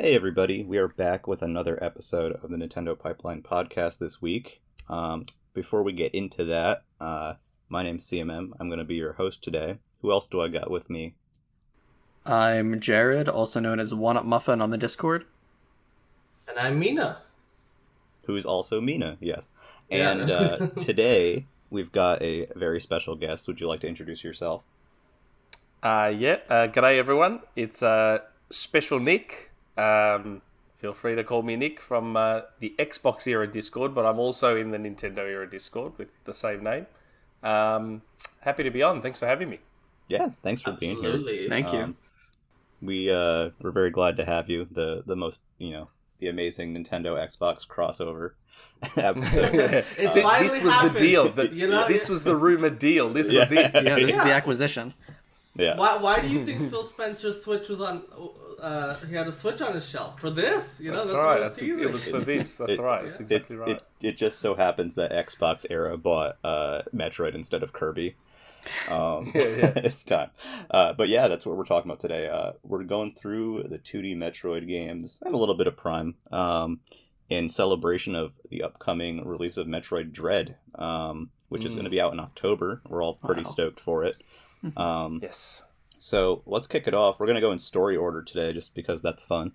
Hey everybody, we are back with another episode of the Nintendo Pipeline podcast this week. Before we get into that, my name's CMM. I'm going to be your host today. Who else do I got with me? I'm Jared, also known as One Up Muffin on the Discord. And I'm Mina. Who's also Mina, yes. Yeah. And today, we've got a very special guest. Would you like to introduce yourself? G'day everyone. It's Shpeshal Nick. Feel free to call me Nick from the XboxEra Discord, but I'm also in the Nintendo Era Discord with the same name. Happy to be on. Thanks for having me. Yeah, thanks for being here. Thank you. We're very glad to have you. The most, the amazing Nintendo Xbox crossover episode. This was happened. the deal. This was the rumored deal. This was it. Yeah, this is the acquisition. Yeah. Why do you think Phil Spencer's Switch was on? He had a Switch on his shelf for this. That's right. It was for this. That's right. It's exactly right. It just so happens that XboxEra bought Metroid instead of Kirby. It's time. But yeah, that's what we're talking about today. We're going through the 2D Metroid games and a little bit of Prime in celebration of the upcoming release of Metroid Dread, which is going to be out in October. We're all pretty stoked for it. Yes. So let's kick it off. We're going to go in story order today just because that's fun.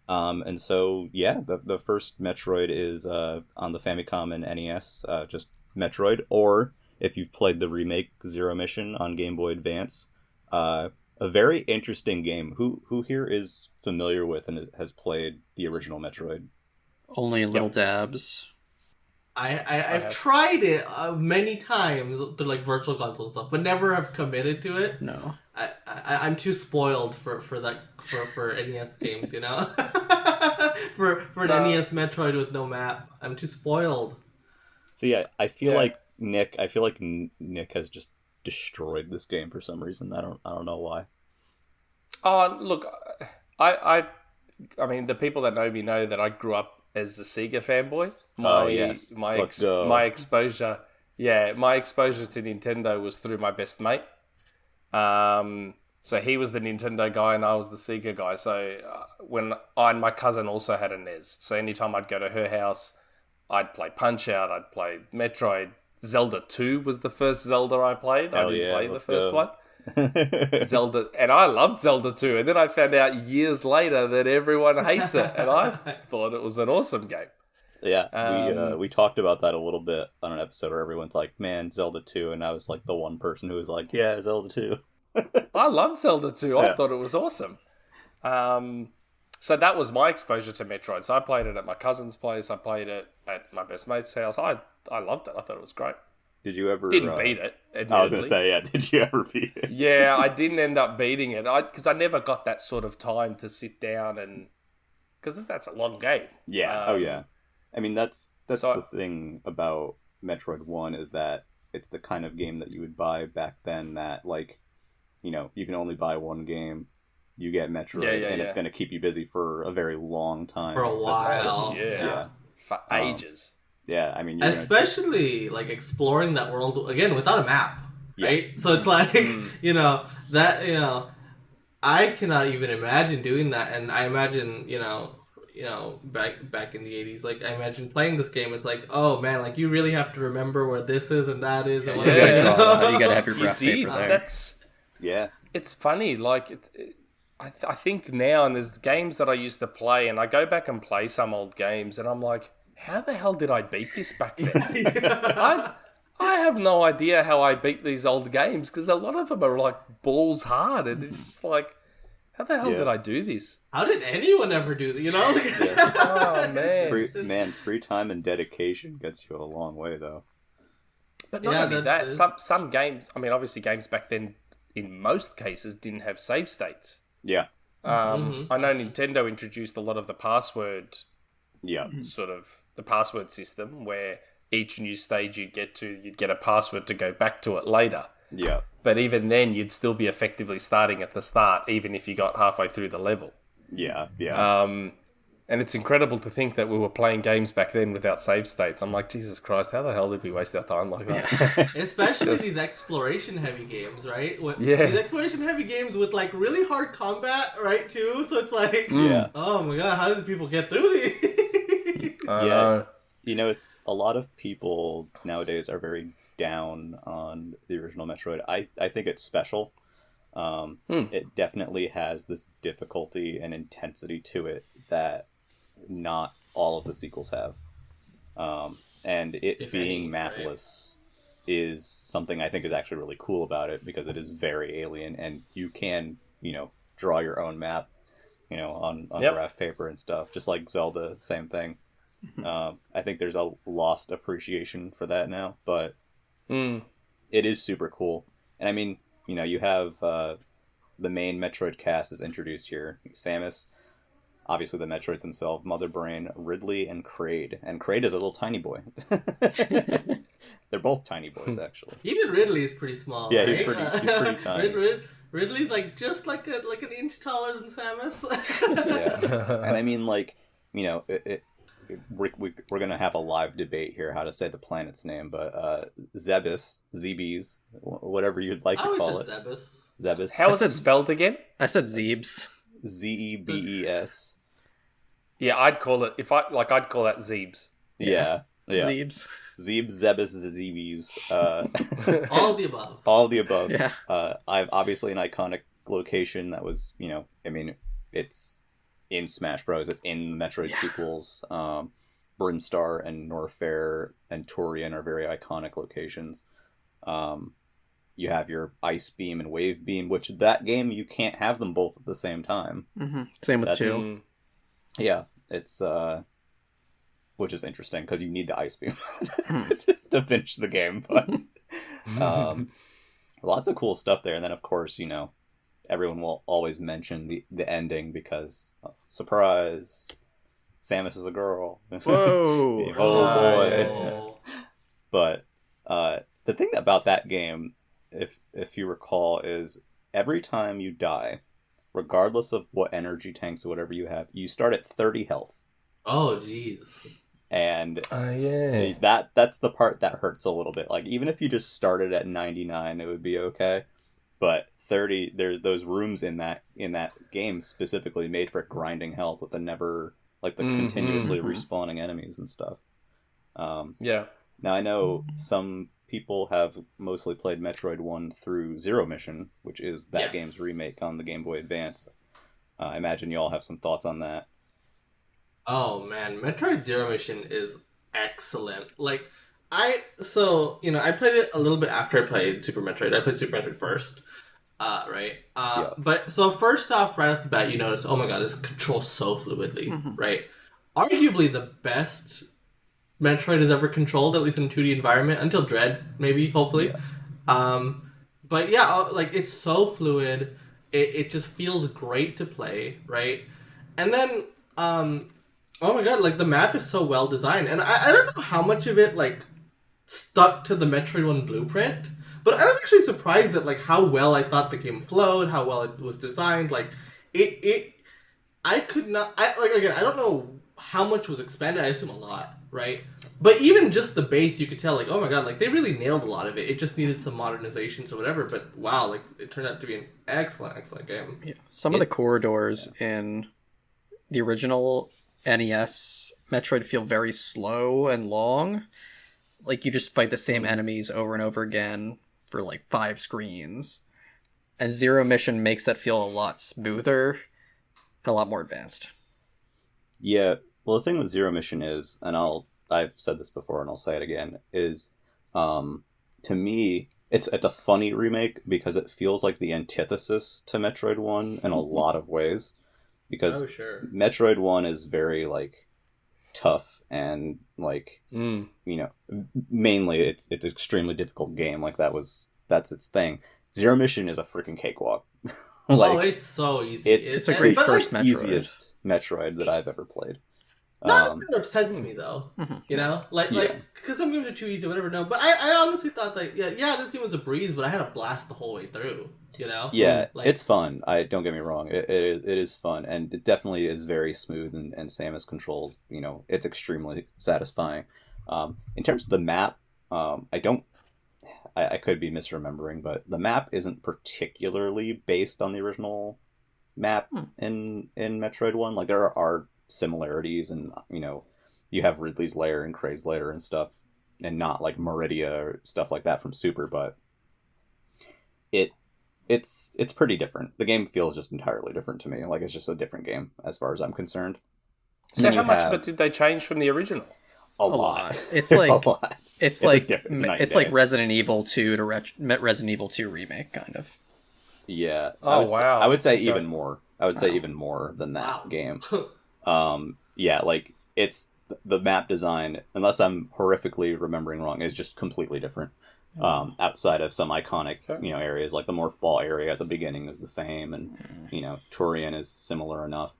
And so, yeah, the first Metroid is on the Famicom and NES, just Metroid, or if you've played the remake Zero Mission on Game Boy Advance. A very interesting game. Who here is familiar with and has played the original Metroid? Only little dabs. I've tried it many times through like virtual console stuff, but never have committed to it. No. I'm too spoiled for NES games, you know. for an NES Metroid with no map, I'm too spoiled. So yeah, I feel like Nick has just destroyed this game for some reason. I don't know why. Oh, look, I mean, the people that know me know that I grew up as a Sega fanboy. My exposure to Nintendo was through my best mate. So he was the Nintendo guy and I was the Sega guy. So my cousin also had a NES. So anytime I'd go to her house, I'd play Punch-Out, I'd play Metroid. Zelda 2 was the first Zelda I played. I didn't play the first one. Zelda, and I loved Zelda 2, and then I found out years later that everyone hates it, and I thought it was an awesome game. Yeah, we talked about that a little bit on an episode where everyone's like, man, Zelda 2, and I was like the one person who was like, yeah, Zelda 2. I loved Zelda 2. I thought it was awesome. So that was my exposure to Metroid. So I played it at my cousin's place. I played it at my best mate's house. I loved it. I thought it was great. Did you ever... Didn't beat it, admittedly. I was going to say, did you ever beat it? Yeah, I didn't end up beating it. Because I never got that sort of time to sit down and... Because that's a long game. Yeah, yeah. I mean, that's the thing about Metroid 1 is that it's the kind of game that you would buy back then that, like, you can only buy one game. You get Metroid, it's going to keep you busy for a very long time. For a while. Yeah. For ages. Yeah, I mean... Especially, like, exploring that world, again, without a map, right? Yeah. So it's like, I cannot even imagine doing that, and I imagine, back in the 80s, like, I imagine playing this game, it's like, oh, man, like, you really have to remember where this is and that is. And you gotta have your graph paper there. It's funny, like... I think now, and there's games that I used to play, and I go back and play some old games, and I'm like, how the hell did I beat this back then? I have no idea how I beat these old games, because a lot of them are like balls hard, and it's just like, how the hell did I do this? How did anyone ever do that, Oh, man. Free time and dedication gets you a long way, though. But not only that, some games, I mean, obviously games back then, in most cases, didn't have save states. Yeah. I know Nintendo introduced a lot of the password, sort of the password system, where each new stage you'd get a password to go back to it later. Yeah. But even then, you'd still be effectively starting at the start, even if you got halfway through the level. Yeah, yeah. And it's incredible to think that we were playing games back then without save states. I'm like, Jesus Christ, how the hell did we waste our time like that? Especially these exploration-heavy games, right? Yeah. These exploration-heavy games with, like, really hard combat, right, too? So it's like, oh my god, how did people get through these? Yeah. You know, it's a lot of people nowadays are very down on the original Metroid. I think it's special. It definitely has this difficulty and intensity to it that not all of the sequels have. And it being mapless is something I think is actually really cool about it, because it is very alien, and you can, draw your own map, on graph paper and stuff, just like Zelda, same thing. I think there's a lost appreciation for that now, but it is super cool. And I mean, you have the main Metroid cast is introduced here. Samus, obviously the Metroids themselves, Mother Brain, Ridley, and Kraid. And Kraid is a little tiny boy. They're both tiny boys, actually. Even Ridley is pretty small. Yeah, right? he's pretty tiny. Ridley's like just like an inch taller than Samus. Yeah, and I mean, like, we're gonna have a live debate here how to say the planet's name, but Zebes, whatever you'd like to call it. Zebes. How is it spelled again? I said Zebes. Zebes. Yeah, I'd call it I'd call that Zebes. Yeah. Zebes. Zebes, Zebes. All of the above. All of the above. Yeah. I've obviously an iconic location that was, it's in Smash Bros. It's in the Metroid sequels. Brinstar and Norfair and Torian are very iconic locations. You have your Ice Beam and Wave Beam, which that game you can't have them both at the same time. Mm-hmm. Same with 2. Yeah, it's which is interesting because you need the Ice Beam to finish the game. But lots of cool stuff there, and then of course everyone will always mention the ending because surprise, Samus is a girl. Whoa! Oh boy! But the thing about that game, if you recall, is every time you die, regardless of what energy tanks or whatever you have, you start at 30 health. Oh jeez. And yeah, that's the part that hurts a little bit. Like, even if you just started at 99, it would be okay. But 30, there's those rooms in that game specifically made for grinding health with the continuously respawning enemies and stuff. Yeah. Now I know some people have mostly played Metroid 1 through Zero Mission, which is that game's remake on the Game Boy Advance. I imagine you all have some thoughts on that. Oh man, Metroid Zero Mission is excellent. Like, I played it a little bit after I played Super Metroid. I played Super Metroid first. Right? But so first off, right off the bat, you notice, oh my god, this controls so fluidly, right? Arguably the best Metroid has ever controlled, at least in a 2D environment, until Dread, maybe, hopefully. Yeah. But yeah, like, it's so fluid. It just feels great to play, right? And then, oh my god, like, the map is so well designed. And I don't know how much of it, like, stuck to the Metroid 1 blueprint, but I was actually surprised at, like, how well I thought the game flowed, how well it was designed. Like, I don't know how much was expanded. I assume a lot, right? But even just the base, you could tell, like, oh my god, like, they really nailed a lot of it. It just needed some modernizations or whatever, but wow, like, it turned out to be an excellent, excellent game. Yeah. Some of the corridors in the original NES Metroid feel very slow and long. Like, you just fight the same enemies over and over again for, like, 5 screens. And Zero Mission makes that feel a lot smoother and a lot more advanced. Yeah, well, the thing with Zero Mission is, and I've said this before and I'll say it again, is to me, it's a funny remake because it feels like the antithesis to Metroid 1 in a lot of ways. Because Metroid 1 is very, like, tough and, like, mainly it's an extremely difficult game. Like, that's its thing. Zero Mission is a freaking cakewalk. Like, it's so easy. It's a great first Metroid. Easiest Metroid that I've ever played. Not that upsets me though, like because some games are too easy, or whatever. No, but I honestly thought that this game was a breeze, but I had a blast the whole way through. You know? Yeah, Like, it's fun. I don't get me wrong. It is fun, and it definitely is very smooth. And Samus controls, it's extremely satisfying. In terms of the map, I don't. I could be misremembering, but the map isn't particularly based on the original map in Metroid One. Like there are similarities, and you have Ridley's lair and Kray's lair and stuff, and not like Meridia or stuff like that from Super, but it's pretty different. The game feels just entirely different to me. Like it's just a different game as far as I'm concerned. So how much of it did they change from the original? A lot. It's a like lot. it's night like and day. Resident Evil 2 to Resident Evil 2 remake, kind of. Yeah. Oh, wow. I would say Okay. even more. I would say even more than that Wow. game. Yeah, like it's the map design, unless I'm horrifically remembering wrong, is just completely different. Outside of some iconic, areas like the Morph Ball area at the beginning is the same, and Turian is similar enough.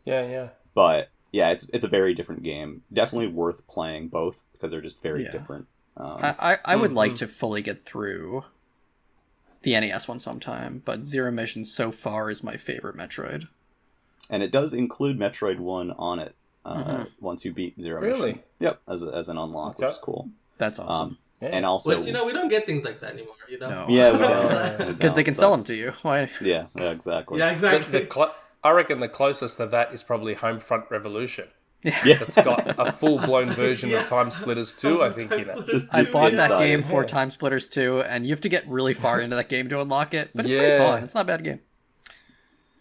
Yeah. But yeah, it's a very different game. Definitely worth playing both because they're just very different. I would like to fully get through the NES one sometime, but Zero Mission so far is my favorite Metroid. And it does include Metroid 1 on it once you beat Zero Mission. Really? Yep, as an unlock, which is cool. That's awesome. Yeah. And also, which, we don't get things like that anymore, No. Yeah, we don't. Because they can sell them to you. Why? Yeah, exactly. Yeah, exactly. I reckon the closest to that is probably Homefront Revolution. Yeah. That's got a full-blown version of Time Splitters 2, I think, in it. Just I bought that inside game it. for Time Splitters 2, and you have to get really far into that game to unlock it. But it's pretty Yeah. fun. It's not a bad game.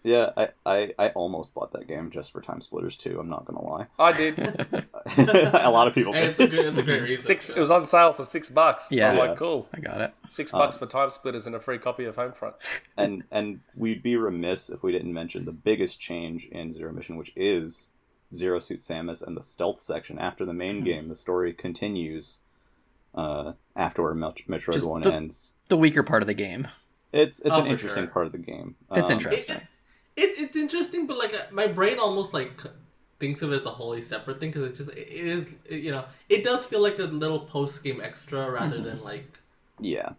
Yeah, I almost bought that game just for Time Splitters 2, I'm not gonna lie. I did. A lot of people And did. it's a great reason. It was on sale for $6. So Yeah. I'm like, cool. I got it. $6 for Time Splitters and a free copy of Homefront. And we'd be remiss if we didn't mention the biggest change in Zero Mission, which is Zero Suit Samus and the stealth section. After the main game, the story continues after where Metroid Just 1 ends. The weaker part of the game. It's an for interesting sure. part of the game. It's interesting. It's interesting, but like my brain almost like thinks of it as a wholly separate thing because it does feel like a little post game extra rather than like Yeah.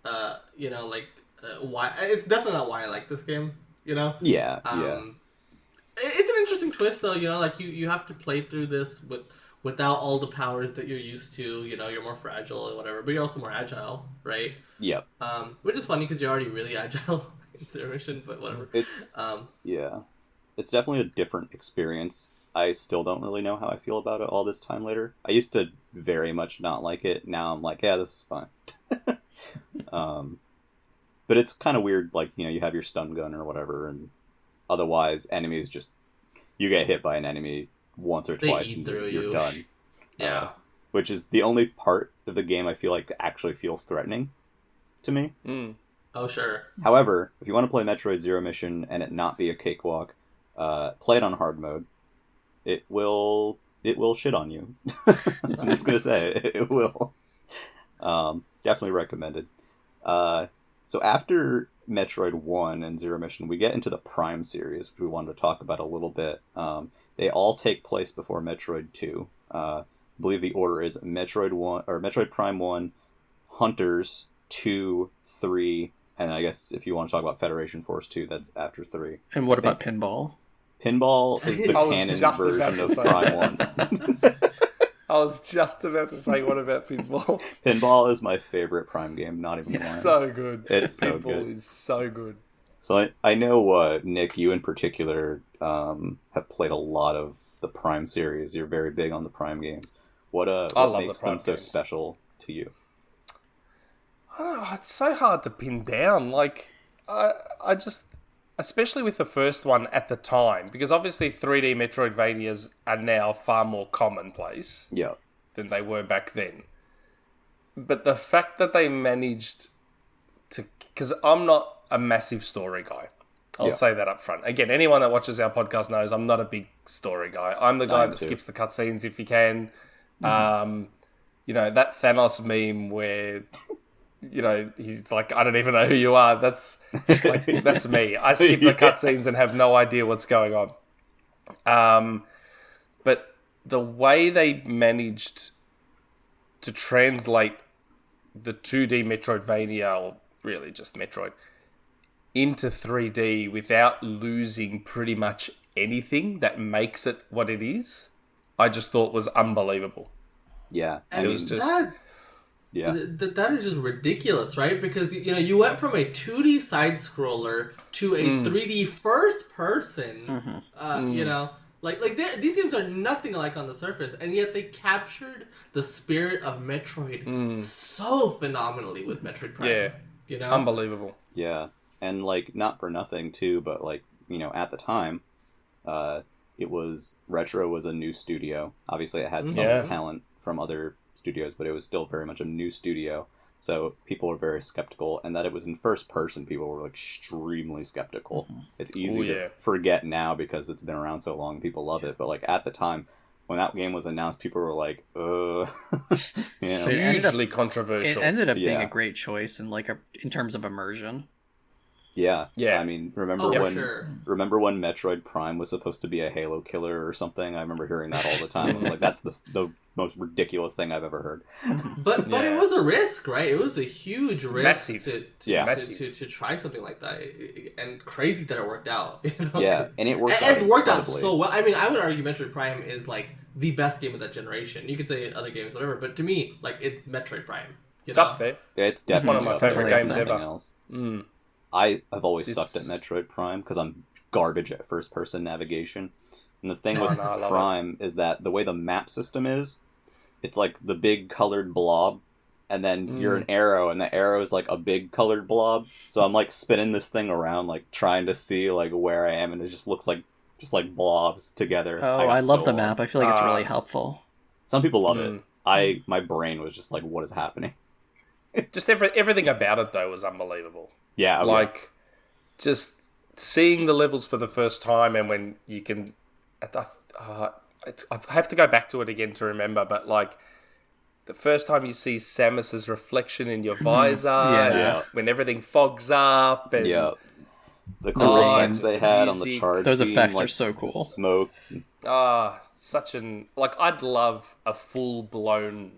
why it's definitely not why I like this game. Yeah. It's an interesting twist though. Like you have to play through this without all the powers that you're used to. You're more fragile or whatever, but you're also more agile, right? Yep. Which is funny because you're already really agile in Zero Mission, but whatever. It's it's definitely a different experience. I still don't really know how I feel about it all this time later. I used to very much not like it. Now I'm like, yeah, this is fine. But it's kind of weird, like, you have your stun gun or whatever, and otherwise enemies just, you get hit by an enemy once or They twice eat and through you're you. done. Yeah. Which is the only part of the game I feel like actually feels threatening to me. Mm. Oh sure. However, if you want to play Metroid Zero Mission and it not be a cakewalk, play it on hard mode. It will shit on you. I'm just gonna say it will. Definitely recommended. So after Metroid 1 and Zero Mission, we get into the Prime series, which we wanted to talk about a little bit. They all take place before Metroid 2. I believe the order is Metroid 1 or Metroid Prime 1, Hunters 2, 3, and I guess if you want to talk about Federation Force 2, that's after 3. And what about Pinball? Pinball is the I was canon just about version to of say Prime that. 1. I was just about to say, what about Pinball? Pinball is my favorite Prime game, not even lying. So good. It's so Pinball good. is so good. So I know, Nick, you in particular have played a lot of the Prime series. You're very big on the Prime games. What love makes the Prime them so games. special to you? Oh, it's so hard to pin down. Like, I just, especially with the first one at the time, because obviously 3D Metroidvanias are now far more commonplace Yeah. than they were back then. But the fact that they managed to, because I'm not a massive story guy. I'll Yeah. say that up front. Again, anyone that watches our podcast knows I'm not a big story guy. I'm the guy am that too. skips the cutscenes if he can. That Thanos meme where, he's like, I don't even know who you are. That's me. I skip the Yeah. cutscenes and have no idea what's going on. But the way they managed to translate the 2D Metroidvania, or really just Metroid, into 3D without losing pretty much anything that makes it what it is, I just thought was unbelievable. Yeah, And It was just... that is just ridiculous, right? Because you went from a 2D side scroller to a 3D first person. These games are nothing alike on the surface, and yet they captured the spirit of Metroid so phenomenally with Metroid Prime. Yeah, unbelievable. Yeah, and like not for nothing too, but like at the time, Retro was a new studio. Obviously, it had some talent from other studios, but it was still very much a new studio. So people were very skeptical, and that it was in first person, people were like extremely skeptical. It's easy to forget now because it's been around so long, people love it. But like at the time, when that game was announced, people were like, hugely controversial. It ended up being a great choice in terms of immersion. Yeah. Yeah. I mean, remember when Metroid Prime was supposed to be a Halo killer or something? I remember hearing that all the time. Like that's the most ridiculous thing I've ever heard. But it was a risk, right? It was a huge risk to try something like that, and crazy that it worked out. Yeah, and it worked. And it worked out so well. I mean, I would argue Metroid Prime is like the best game of that generation. You could say other games, whatever, but to me, like it's Metroid Prime. It's up there. Yeah, it's definitely one of my favorite games ever. Else. I have always sucked at Metroid Prime because I'm garbage at first-person navigation. And the thing with Prime is that the way the map system is, it's like the big colored blob, and then you're an arrow, and the arrow is like a big colored blob. So I'm like spinning this thing around, like trying to see like where I am, and it just looks like blobs together. Oh, I love the map. I feel like it's really helpful. Some people love it. My brain was just like, what is happening? Just everything about it though was unbelievable. Yeah, just seeing the levels for the first time, and when you can, I have to go back to it again to remember, but like the first time you see Samus's reflection in your visor, when everything fogs up, and the colors they had on the charge, those effects are so cool. Smoke, I'd love a full blown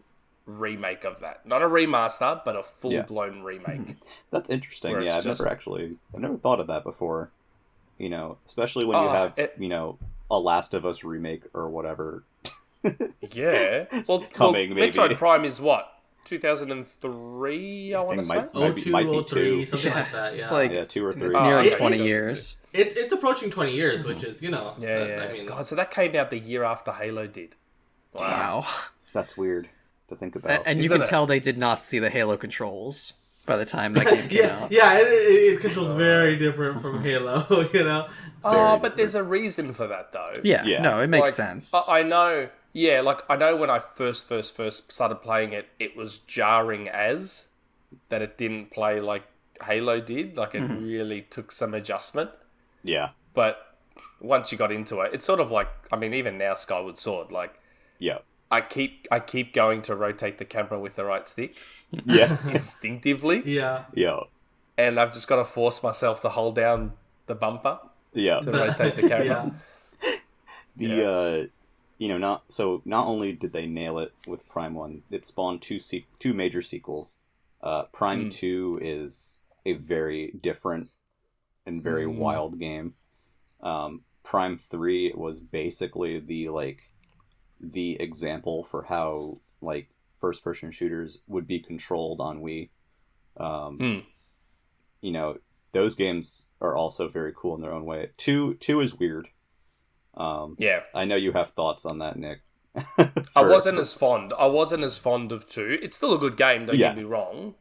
remake of that, not a remaster, but a full-blown remake. That's interesting. Yeah, I've never thought of that before. Especially when you have a Last of Us remake or whatever. Coming maybe. Metroid Prime is what, 2003? I want to say 02, something like that. It's like 2 or 3. It's nearly 20 years. It's approaching 20 years, which is I mean, God, so that came out the year after Halo did. Wow. That's weird to think about. And you can tell they did not see the Halo controls by the time that game came out. Yeah, it controls very different from Halo, but there's a reason for that, though. Yeah. No, it makes sense. I know, I know when I first started playing it, it was jarring that it didn't play like Halo did. Like, it really took some adjustment. Yeah. But once you got into it, it's sort of like, I mean, even now Skyward Sword, like... Yeah. I keep going to rotate the camera with the right stick, just instinctively. Yeah. And I've just got to force myself to hold down the bumper. To rotate the camera. Not only did they nail it with Prime 1, it spawned two major sequels. Prime 2 is a very different and very wild game. Prime 3 was basically the example for how first-person shooters would be controlled on Wii. Those games are also very cool in their own way. 2 is weird. I know you have thoughts on that, Nick. I wasn't as fond of 2. It's still a good game, don't get me wrong.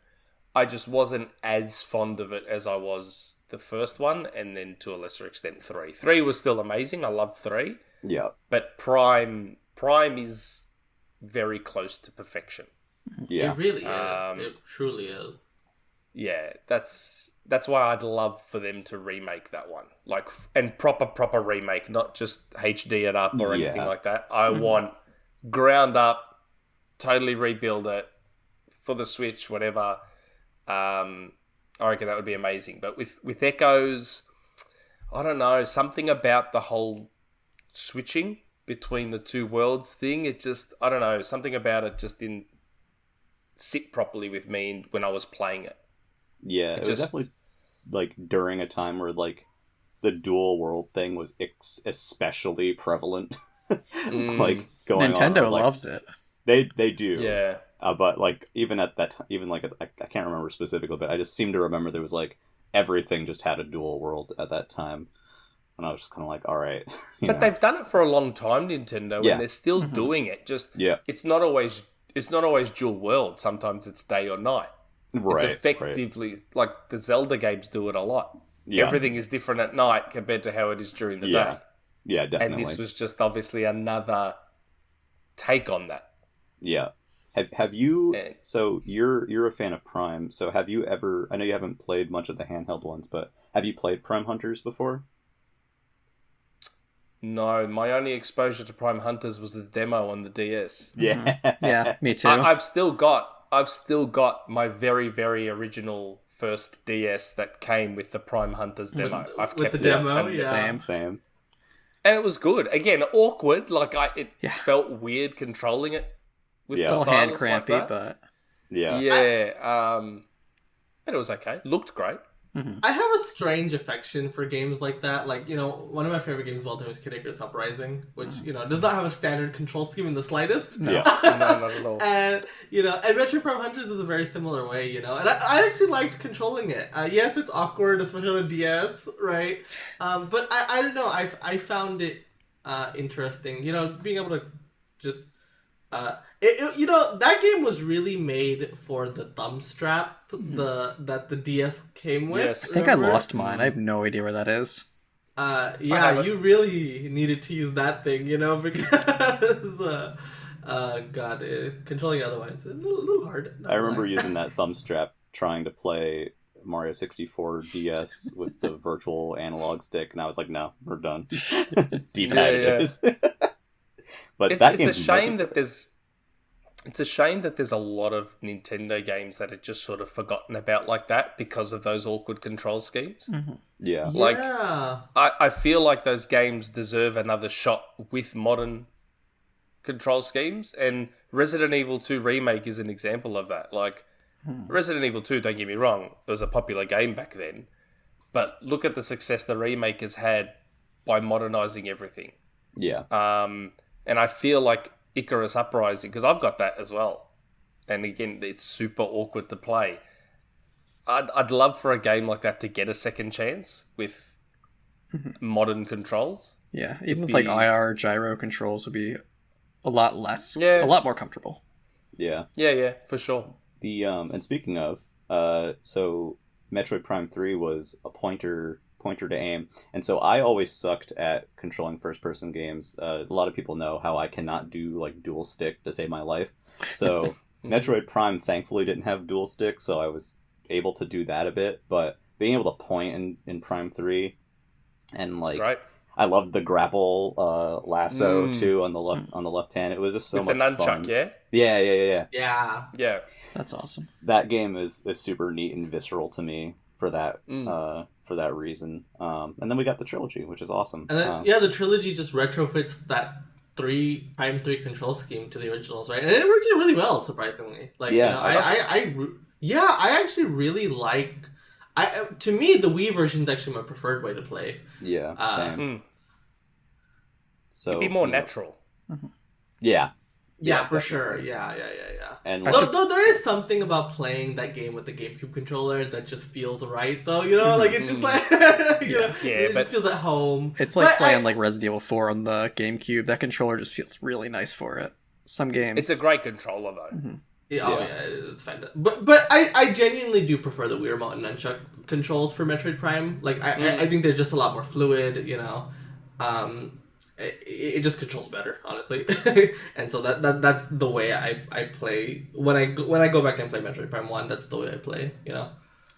I just wasn't as fond of it as I was the first one, and then to a lesser extent 3. 3 was still amazing. I loved 3. Yeah. But Prime is very close to perfection. Yeah. It really is. It truly is. Yeah, that's why I'd love for them to remake that one. And proper remake, not just HD it up or anything like that. I want ground up, totally rebuild it for the Switch, whatever. I reckon that would be amazing. But with Echoes, I don't know, something about the whole switching between the two worlds thing, it just, I don't know, something about it just didn't sit properly with me when I was playing it. Yeah, it was definitely like during a time where like the dual world thing was especially prevalent. Like going on. Nintendo Like, loves it. they do. Yeah. But like even at that time, even like I can't remember specifically, but I just seem to remember there was like everything just had a dual world at that time. And I was just kind of like, all right. But they've done it for a long time, Nintendo, Yeah. and they're still doing it. Just Yeah. it's not always dual world. Sometimes it's day or night. Right. It's effectively like the Zelda games do it a lot. Yeah. Everything is different at night compared to how it is during the Yeah. day. Yeah, definitely. And this was just obviously another take on that. Yeah. Have you? And- So you're a fan of Prime. So have you ever? I know you haven't played much of the handheld ones, but have you played Prime Hunters before? No, my only exposure to Prime Hunters was the demo on the DS. Yeah. Yeah, me too. I've still got my very, very original first DS that came with the Prime Hunters demo. I've With kept the it, demo, and, yeah. Same. and it was good. Again, awkward. Like Yeah. felt weird controlling it with Yeah. a the little hand stylus crampy, like that. but Yeah. Yeah, but it was okay. Looked great. I have a strange affection for games like that. Like, you know, one of my favorite games of all time is Kid Icarus Uprising, which, you know, does not have a standard control scheme in the slightest. Yeah. No, not at all. And, you know, and Metroid Prime Hunters is a very similar way, you know. And I actually liked controlling it. Yes, it's awkward, especially on a DS, right? But I don't know. I found it interesting. You know, being able to just... you know, that game was really made for the thumb strap that the DS came with. Yes. I think I remember? lost mine. I have no idea where that is. Yeah, have it. you really needed to use that thing, you know, because controlling it otherwise is a little hard. not I remember gonna lie. using that thumb strap trying to play Mario 64 DS with the virtual analog stick, and I was like, no, we're done. D-pad it is. But It's that a game's shame magical. that there's. It's a shame that there's a lot of Nintendo games that are just sort of forgotten about like that because of those awkward control schemes. Yeah. Like, yeah. I feel like those games deserve another shot with modern control schemes, and Resident Evil 2 Remake is an example of that. Like, Resident Evil 2, don't get me wrong, it was a popular game back then, but look at the success the remake has had by modernizing everything. Yeah. And I feel like Icarus Uprising, because I've got that as well, and again, it's super awkward to play. I'd love for a game like that to get a second chance with modern controls. Yeah, even with be- like IR gyro controls would be a lot less, Yeah. a lot more comfortable. Yeah. Yeah, for sure. The and speaking of, so Metroid Prime 3 was a pointer to aim, and so I always sucked at controlling first person games. A lot of people know how I cannot do like dual stick to save my life. So Metroid Prime thankfully didn't have dual stick, so I was able to do that a bit. But being able to point in Prime 3 and like Great. I loved the grapple lasso too on the left hand. It was just so With the much nunchuck, fun. yeah? Yeah. Yeah. That's awesome. That game is super neat and visceral to me for that reason. And then we got the trilogy, which is awesome. And then, the trilogy just retrofits that Prime 3 control scheme to the originals, right? And it worked really well, surprisingly. Like, Yeah, you know, I actually really like. To me, the Wii version is actually my preferred way to play. Yeah, same. So It'd be more natural. Yeah, Yeah, for definitely. sure. Yeah. And Though there is something about playing that game with the GameCube controller that just feels right, though. You know, like it's just like you know, it but- just feels at home. It's like But playing like Resident Evil 4 on the GameCube. That controller just feels really nice for it. Some games. It's a great controller, though. Yeah, it's fantastic. But I genuinely do prefer the Wii Remote and Nunchuck controls for Metroid Prime. Like I think they're just a lot more fluid. You know, it just controls better, honestly. And so that's the way I play when I go back and play Metroid Prime 1. That's the way I play. You know.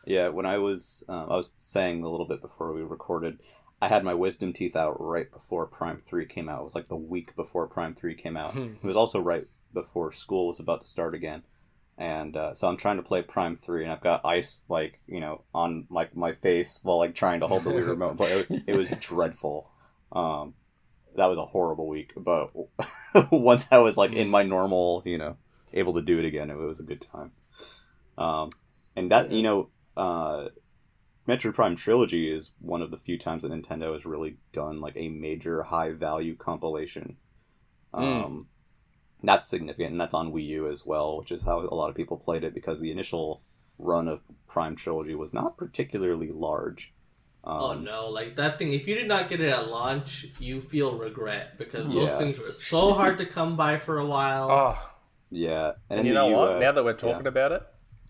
yeah, when I was saying a little bit before we recorded, I had my wisdom teeth out right before Prime 3 came out. It was like the week before Prime 3 came out. It was also right before school was about to start again. And so I'm trying to play Prime 3, and I've got ice, like, you know, on like my face while like trying to hold the Wii remote. But it was dreadful. That was a horrible week. But once I was like in my normal, you know, able to do it again, it was a good time. And that, you know, Metroid Prime Trilogy is one of the few times that Nintendo has really done like a major high value compilation. That's significant, and that's on Wii U as well, which is how a lot of people played it, because the initial run of Prime Trilogy was not particularly large. Oh no, like that thing, if you did not get it at launch, you feel regret, because those things were so hard to come by for a while. Oh, yeah. And you know what? Now that we're talking about it,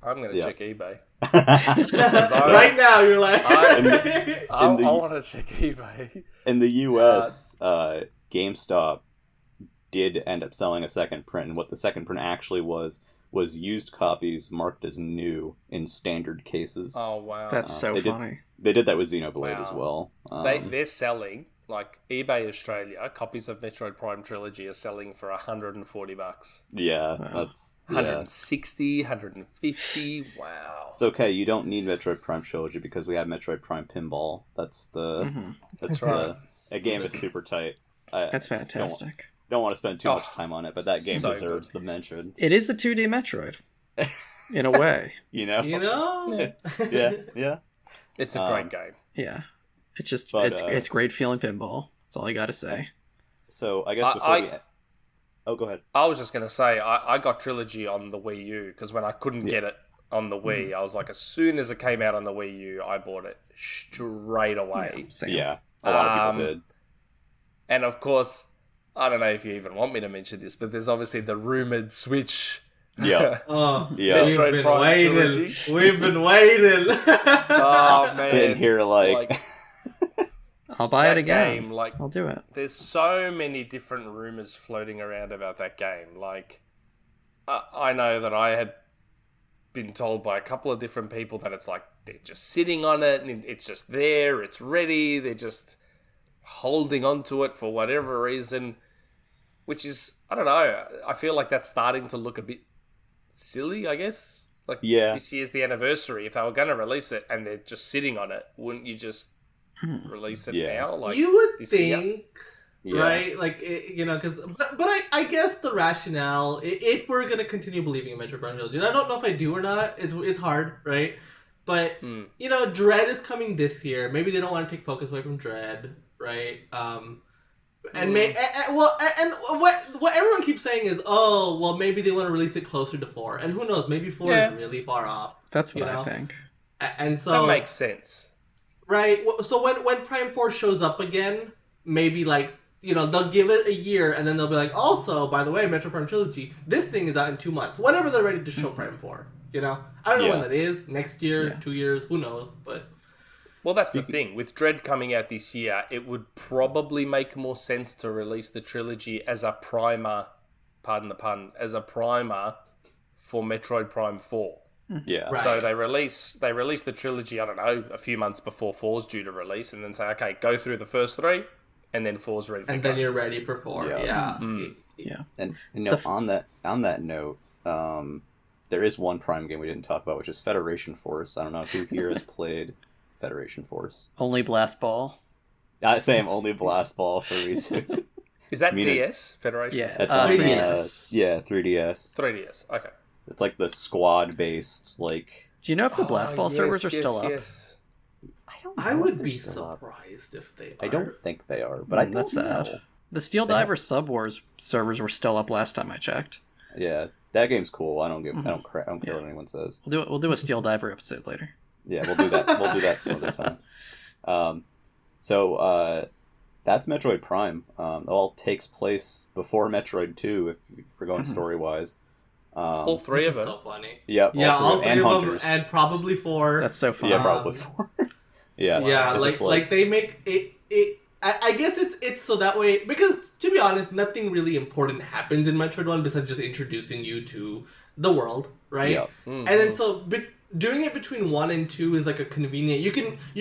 I'm going to check eBay. Right now, you're like... I want to check eBay. In the US, GameStop did end up selling a second print, and what the second print actually was used copies marked as new in standard cases. Oh, wow. That's so funny. They did that with Xenoblade as well. They're selling, like eBay Australia, copies of Metroid Prime Trilogy are selling for $140. Yeah, Wow. that's... 160, 150, wow. It's okay, you don't need Metroid Prime Trilogy because we have Metroid Prime Pinball. That's right. That game is super tight. That's fantastic. Don't want to spend too much time on it, but that game so deserves the mention. It is a 2D Metroid, in a way. You know? Yeah. It's a great game. Yeah. It's just, it's great feeling pinball. That's all I gotta say. So, I guess before we... Oh, go ahead. I was just going to say, I got Trilogy on the Wii U, because when I couldn't get it on the Wii, I was like, as soon as it came out on the Wii U, I bought it straight away. Yeah, a lot of people did. And of course, I don't know if you even want me to mention this, but there's obviously the rumored Switch. Yeah. We've been waiting. Oh, man. Sitting here like I'll buy it again. Game, like, I'll do it. There's so many different rumors floating around about that game. Like, I know that I had been told by a couple of different people that it's like they're just sitting on it and it's just there, it's ready, they're just holding on to it for whatever reason, which is, I don't know, I feel like that's starting to look a bit silly, I guess. Like, this year's the anniversary. If they were going to release it and they're just sitting on it, wouldn't you just release it now? Like, you would think, right? Like, because, but I guess the rationale, if we're going to continue believing in Metroid Prime Trilogy, and I don't know if I do or not, it's hard, right? But, Dread is coming this year. Maybe they don't want to take focus away from Dread, right? And what everyone keeps saying is, oh, well, maybe they want to release it closer to 4. And who knows, maybe 4 is really far off. That's what I think. And so... That makes sense. Right? So when Prime 4 shows up again, maybe, like, they'll give it a year, and then they'll be like, also, by the way, Metro Prime Trilogy, this thing is out in 2 months. Whenever they're ready to show Prime 4, I don't know when that is. Next year, 2 years, who knows, but... Well, that's the thing. With Dread coming out this year, it would probably make more sense to release the trilogy as a primer, pardon the pun, as a primer for Metroid Prime 4. Yeah. Right. So they release the trilogy, I don't know, a few months before 4's due to release, and then say, okay, go through the first 3, and then 4's ready to go. And then you're ready for 4, yeah. And on that note, there is one Prime game we didn't talk about, which is Federation Force. I don't know who here has played Federation Force. Only Blast Ball. Same, only Blast Ball for me too. Is that DS Federation? Yeah, it's 3DS. 3DS. 3DS. Okay. It's like the squad-based, like... Do you know if the Blast Ball servers are still up? Yes. I would be surprised if they are. I don't think they are, but I don't That's sad. know. The Steel Diver Sub Wars servers were still up last time I checked. Yeah, that game's cool. I don't care what anyone says. We'll do a Steel Diver episode later. Yeah, we'll do that. We'll do that some other time. So that's Metroid Prime. It all takes place before Metroid 2, if we're going story-wise. All 3 of them. So funny. Yep, all 3 and of Hunters. them, and probably 4. That's so fun. Yeah, probably 4. Yeah, like they make it. I guess it's so that way, because to be honest, nothing really important happens in Metroid 1 besides just introducing you to the world, right? Yep. And then so doing it between 1 and 2 is like a convenient. You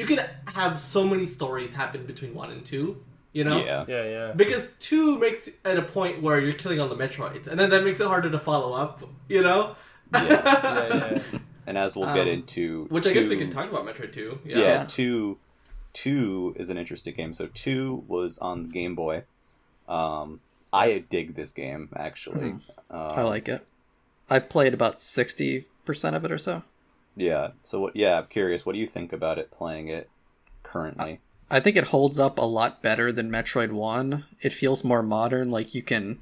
can have so many stories happen between 1 and 2. Yeah. Because 2 makes it at a point where you're killing all the Metroids, and then that makes it harder to follow up. Yeah. And as we'll get into, which 2, I guess we can talk about Metroid 2. Yeah, 2 is an interesting game. So 2 was on the Game Boy. I dig this game actually. I like it. I played about 60% of it or so. Yeah. So what? Yeah, I'm curious. What do you think about it playing it currently? I think it holds up a lot better than Metroid 1. It feels more modern. Like you can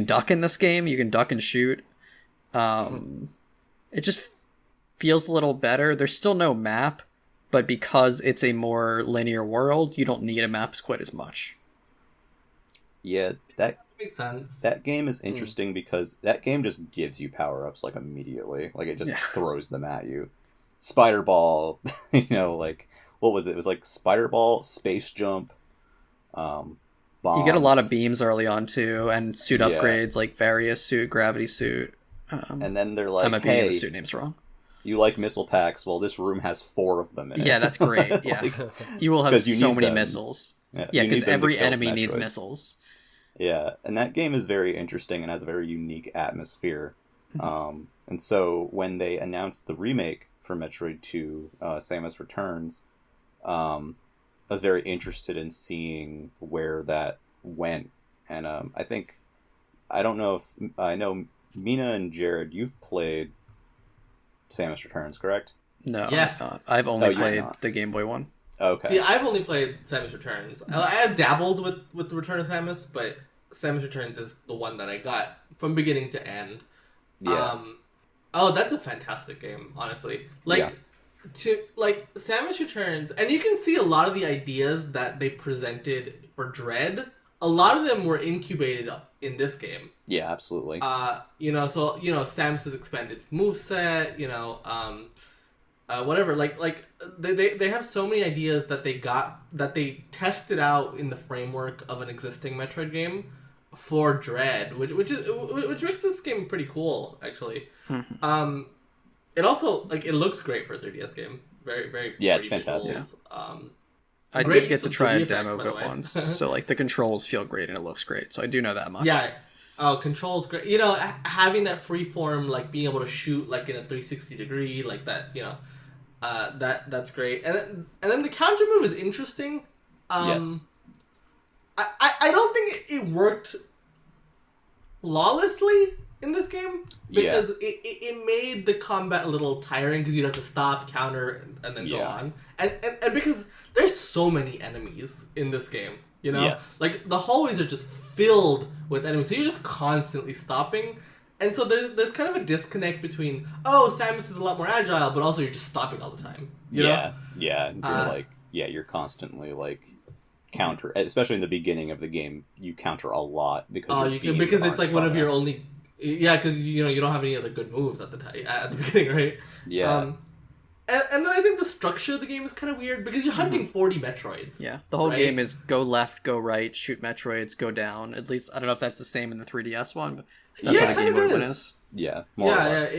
duck in this game. You can duck and shoot. It just feels a little better. There's still no map, but because it's a more linear world, you don't need a map quite as much. Yeah, that Makes sense. that game is interesting because that game just gives you power ups like immediately. Like it just Yeah. throws them at you. Spider ball, like what was it? It was like spider ball, space jump, bombs. You get a lot of beams early on too, and suit Yeah. upgrades like various suit, gravity suit. And then they're I like, might be getting "Hey, the suit names wrong. you like missile packs? Well, this room has 4 of them in it." Yeah, that's great. Yeah, Like, you will have 'cause you so need many them. missiles. yeah, Yeah, you because need them to every kill enemy needs Metroid. missiles. Yeah, and that game is very interesting and has a very unique atmosphere. And so when they announced the remake for Metroid 2, Samus Returns, I was very interested in seeing where that went. And I don't know if, I know Mina and Jared, you've played Samus Returns, correct? No, Yes. I've only Oh, you're played not. the Game Boy one. Okay. See, I've only played Samus Returns. I have dabbled with the Return of Samus, but Samus Returns is the one that I got from beginning to end. Yeah. Oh, that's a fantastic game, honestly. Like, Yeah. Samus Returns, and you can see a lot of the ideas that they presented for Dread. A lot of them were incubated in this game. Yeah, absolutely. Samus's expanded moveset, whatever. They have so many ideas that they tested out in the framework of an existing Metroid game for Dread, which makes this game pretty cool, actually. It also it looks great for a 3DS game. Very very Yeah, it's pretty fantastic. visuals. I Great did get use to of try 3D a effect, demo by of the it way. once, so like the controls feel great and it looks great. So I do know that much. Yeah. Oh, controls great. Having that free form, like being able to shoot like in a 360 degree, like that. That's great. And then the counter move is interesting. Yes. I don't think it worked flawlessly in this game because it made the combat a little tiring because you'd have to stop, counter, and then go Yeah. on. And because there's so many enemies in this game, Yes. like the hallways are just filled with enemies, so you're just constantly stopping. And so there's kind of a disconnect between, Samus is a lot more agile, but also you're just stopping all the time. You know? Yeah. You're constantly counter, especially in the beginning of the game. You counter a lot because because it's like one of your only, because you don't have any other good moves at the beginning, right? Yeah. And then I think the structure of the game is kind of weird because you're hunting 40 Metroids. Yeah, the whole right? game is go left, go right, shoot Metroids, go down. At least I don't know if that's the same in the 3DS one, but that's Yeah, how it the kind Game of Boy one is. is. Yeah. More or less.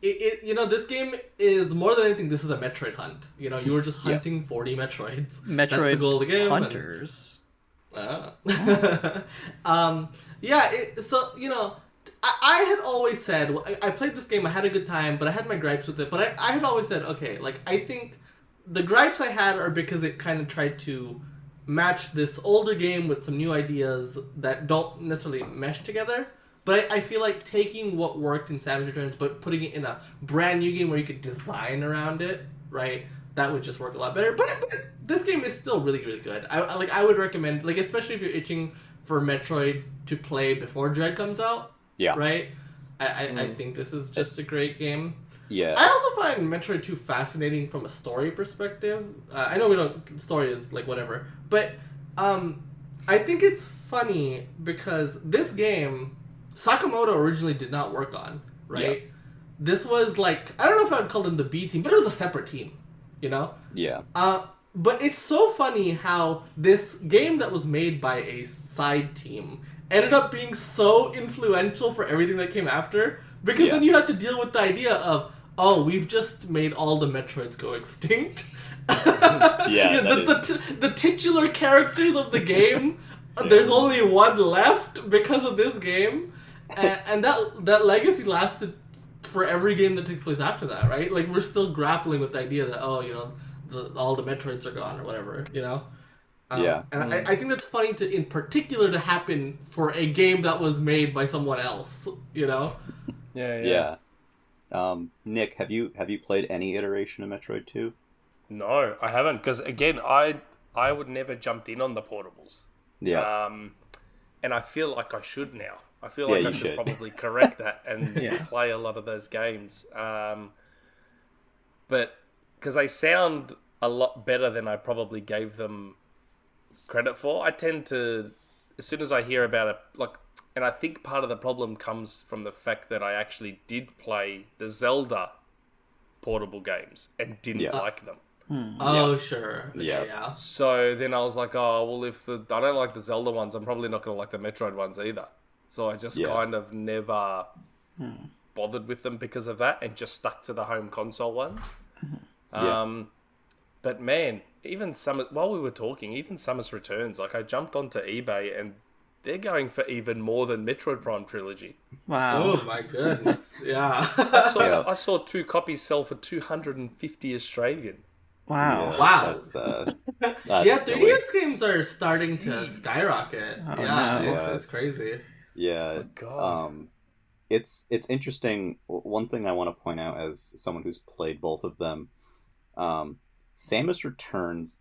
This game is more than anything. This is a Metroid hunt. You were just hunting 40 Metroids. That's the Metroid goal of the game. Hunters. I had always said, I played this game, I had a good time, but I had my gripes with it. But I had always said, okay, I think the gripes I had are because it kind of tried to match this older game with some new ideas that don't necessarily mesh together. But I feel like taking what worked in Samus Returns, but putting it in a brand new game where you could design around it, right? That would just work a lot better. But this game is still really, really good. I would recommend, especially if you're itching for Metroid to play before Dread comes out. Yeah. Right? I think this is just a great game. Yeah. I also find Metroid 2 fascinating from a story perspective. I know story is whatever. But I think it's funny because this game, Sakamoto originally did not work on, right? Yeah. This was I don't know if I would call them the B team, but it was a separate team, Yeah. But it's so funny how this game that was made by a side team ended up being so influential for everything that came after, because then you have to deal with the idea of, we've just made all the Metroids go extinct. The titular characters of the game, there's only one left because of this game, and that legacy lasted for every game that takes place after that, right? We're still grappling with the idea that all the Metroids are gone or whatever, And I think that's funny in particular to happen for a game that was made by someone else, Yeah. Nick, have you played any iteration of Metroid 2? No, I haven't, because again, I would never jumped in on the portables. Yeah. And I feel like I should now. I feel Yeah, like I you should should. probably correct that and Yeah. play a lot of those games. But because they sound a lot better than I probably gave them credit for, I tend to, as soon as I hear about it, like, and I think part of the problem comes from the fact that I actually did play the Zelda portable games and didn't Yeah. like them. Oh, sure. Yeah. Yeah. So then I was like, oh, well, if I don't like the Zelda ones, I'm probably not going to like the Metroid ones either. So I just Yeah. kind of never bothered with them because of that and just stuck to the home console ones. Yeah. But man, even while we were talking, even Samus Returns, like I jumped onto eBay and they're going for even more than Metroid Prime Trilogy. Wow. Oh my goodness. Yeah. Yeah. I saw 2 copies sell for 250 Australian. Wow. Yeah, Wow. That's Yeah, silly. 3DS games are starting to skyrocket. Oh, Yeah, no. it's crazy. Yeah. God. It's interesting. One thing I want to point out as someone who's played both of them, Samus Returns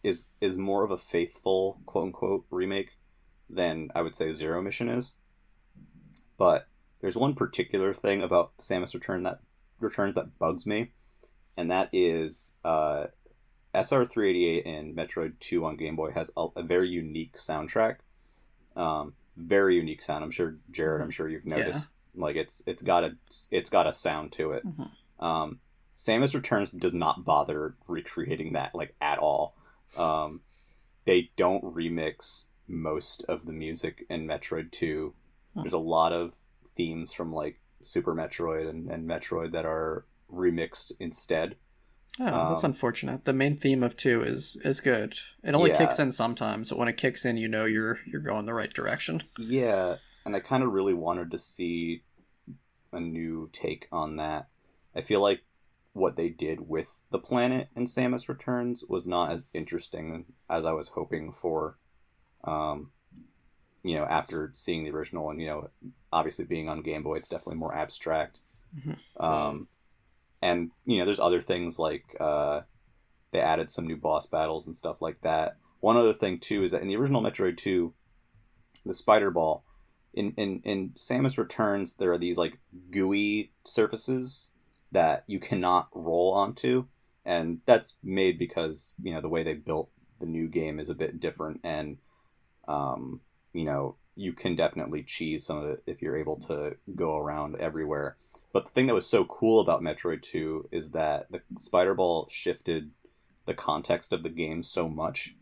is more of a faithful quote unquote remake than I would say Zero Mission is. But there's one particular thing about Samus Returns that bugs me, and that is SR388 and Metroid 2 on Game Boy has a very unique soundtrack. Very unique sound. I'm sure Jared, I'm sure you've noticed. Like it's got a sound to it. Samus Returns does not bother recreating that like at all. They don't remix most of the music in Metroid 2. There's a lot of themes from like Super Metroid and Metroid that are remixed instead. Oh, that's unfortunate. The main theme of 2 is good. It only Yeah. kicks in sometimes, but when it kicks in, you know you're going the right direction. Yeah, and I kind of really wanted to see a new take on that. I feel like what they did with the planet in Samus Returns was not as interesting as I was hoping for. After seeing the original and, obviously being on Game Boy, it's definitely more abstract. And, there's other things like they added some new boss battles and stuff like that. One other thing, too, is that in the original Metroid 2, the Spider Ball, in Samus Returns, there are these, like, gooey surfaces that you cannot roll onto. And that's made because, the way they built the new game is a bit different. And, you can definitely cheese some of it if you're able to go around everywhere. But the thing that was so cool about Metroid 2 is that the Spider Ball shifted the context of the game so much,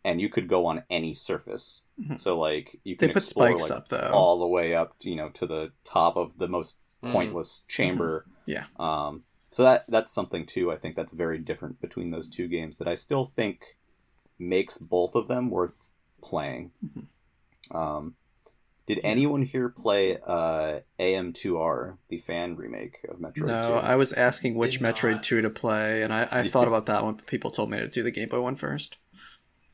and you could go on any surface. So, like, you can They put explore spikes like, up, though. all the way up, to the top of the most pointless chamber. Yeah. So that's something, too, I think that's very different between those two games that I still think makes both of them worth playing. Did anyone here play AM2R, the fan remake of Metroid 2? No, I was asking which Did not. Metroid 2 to play, and I thought about that one, but people told me to do the Game Boy one first.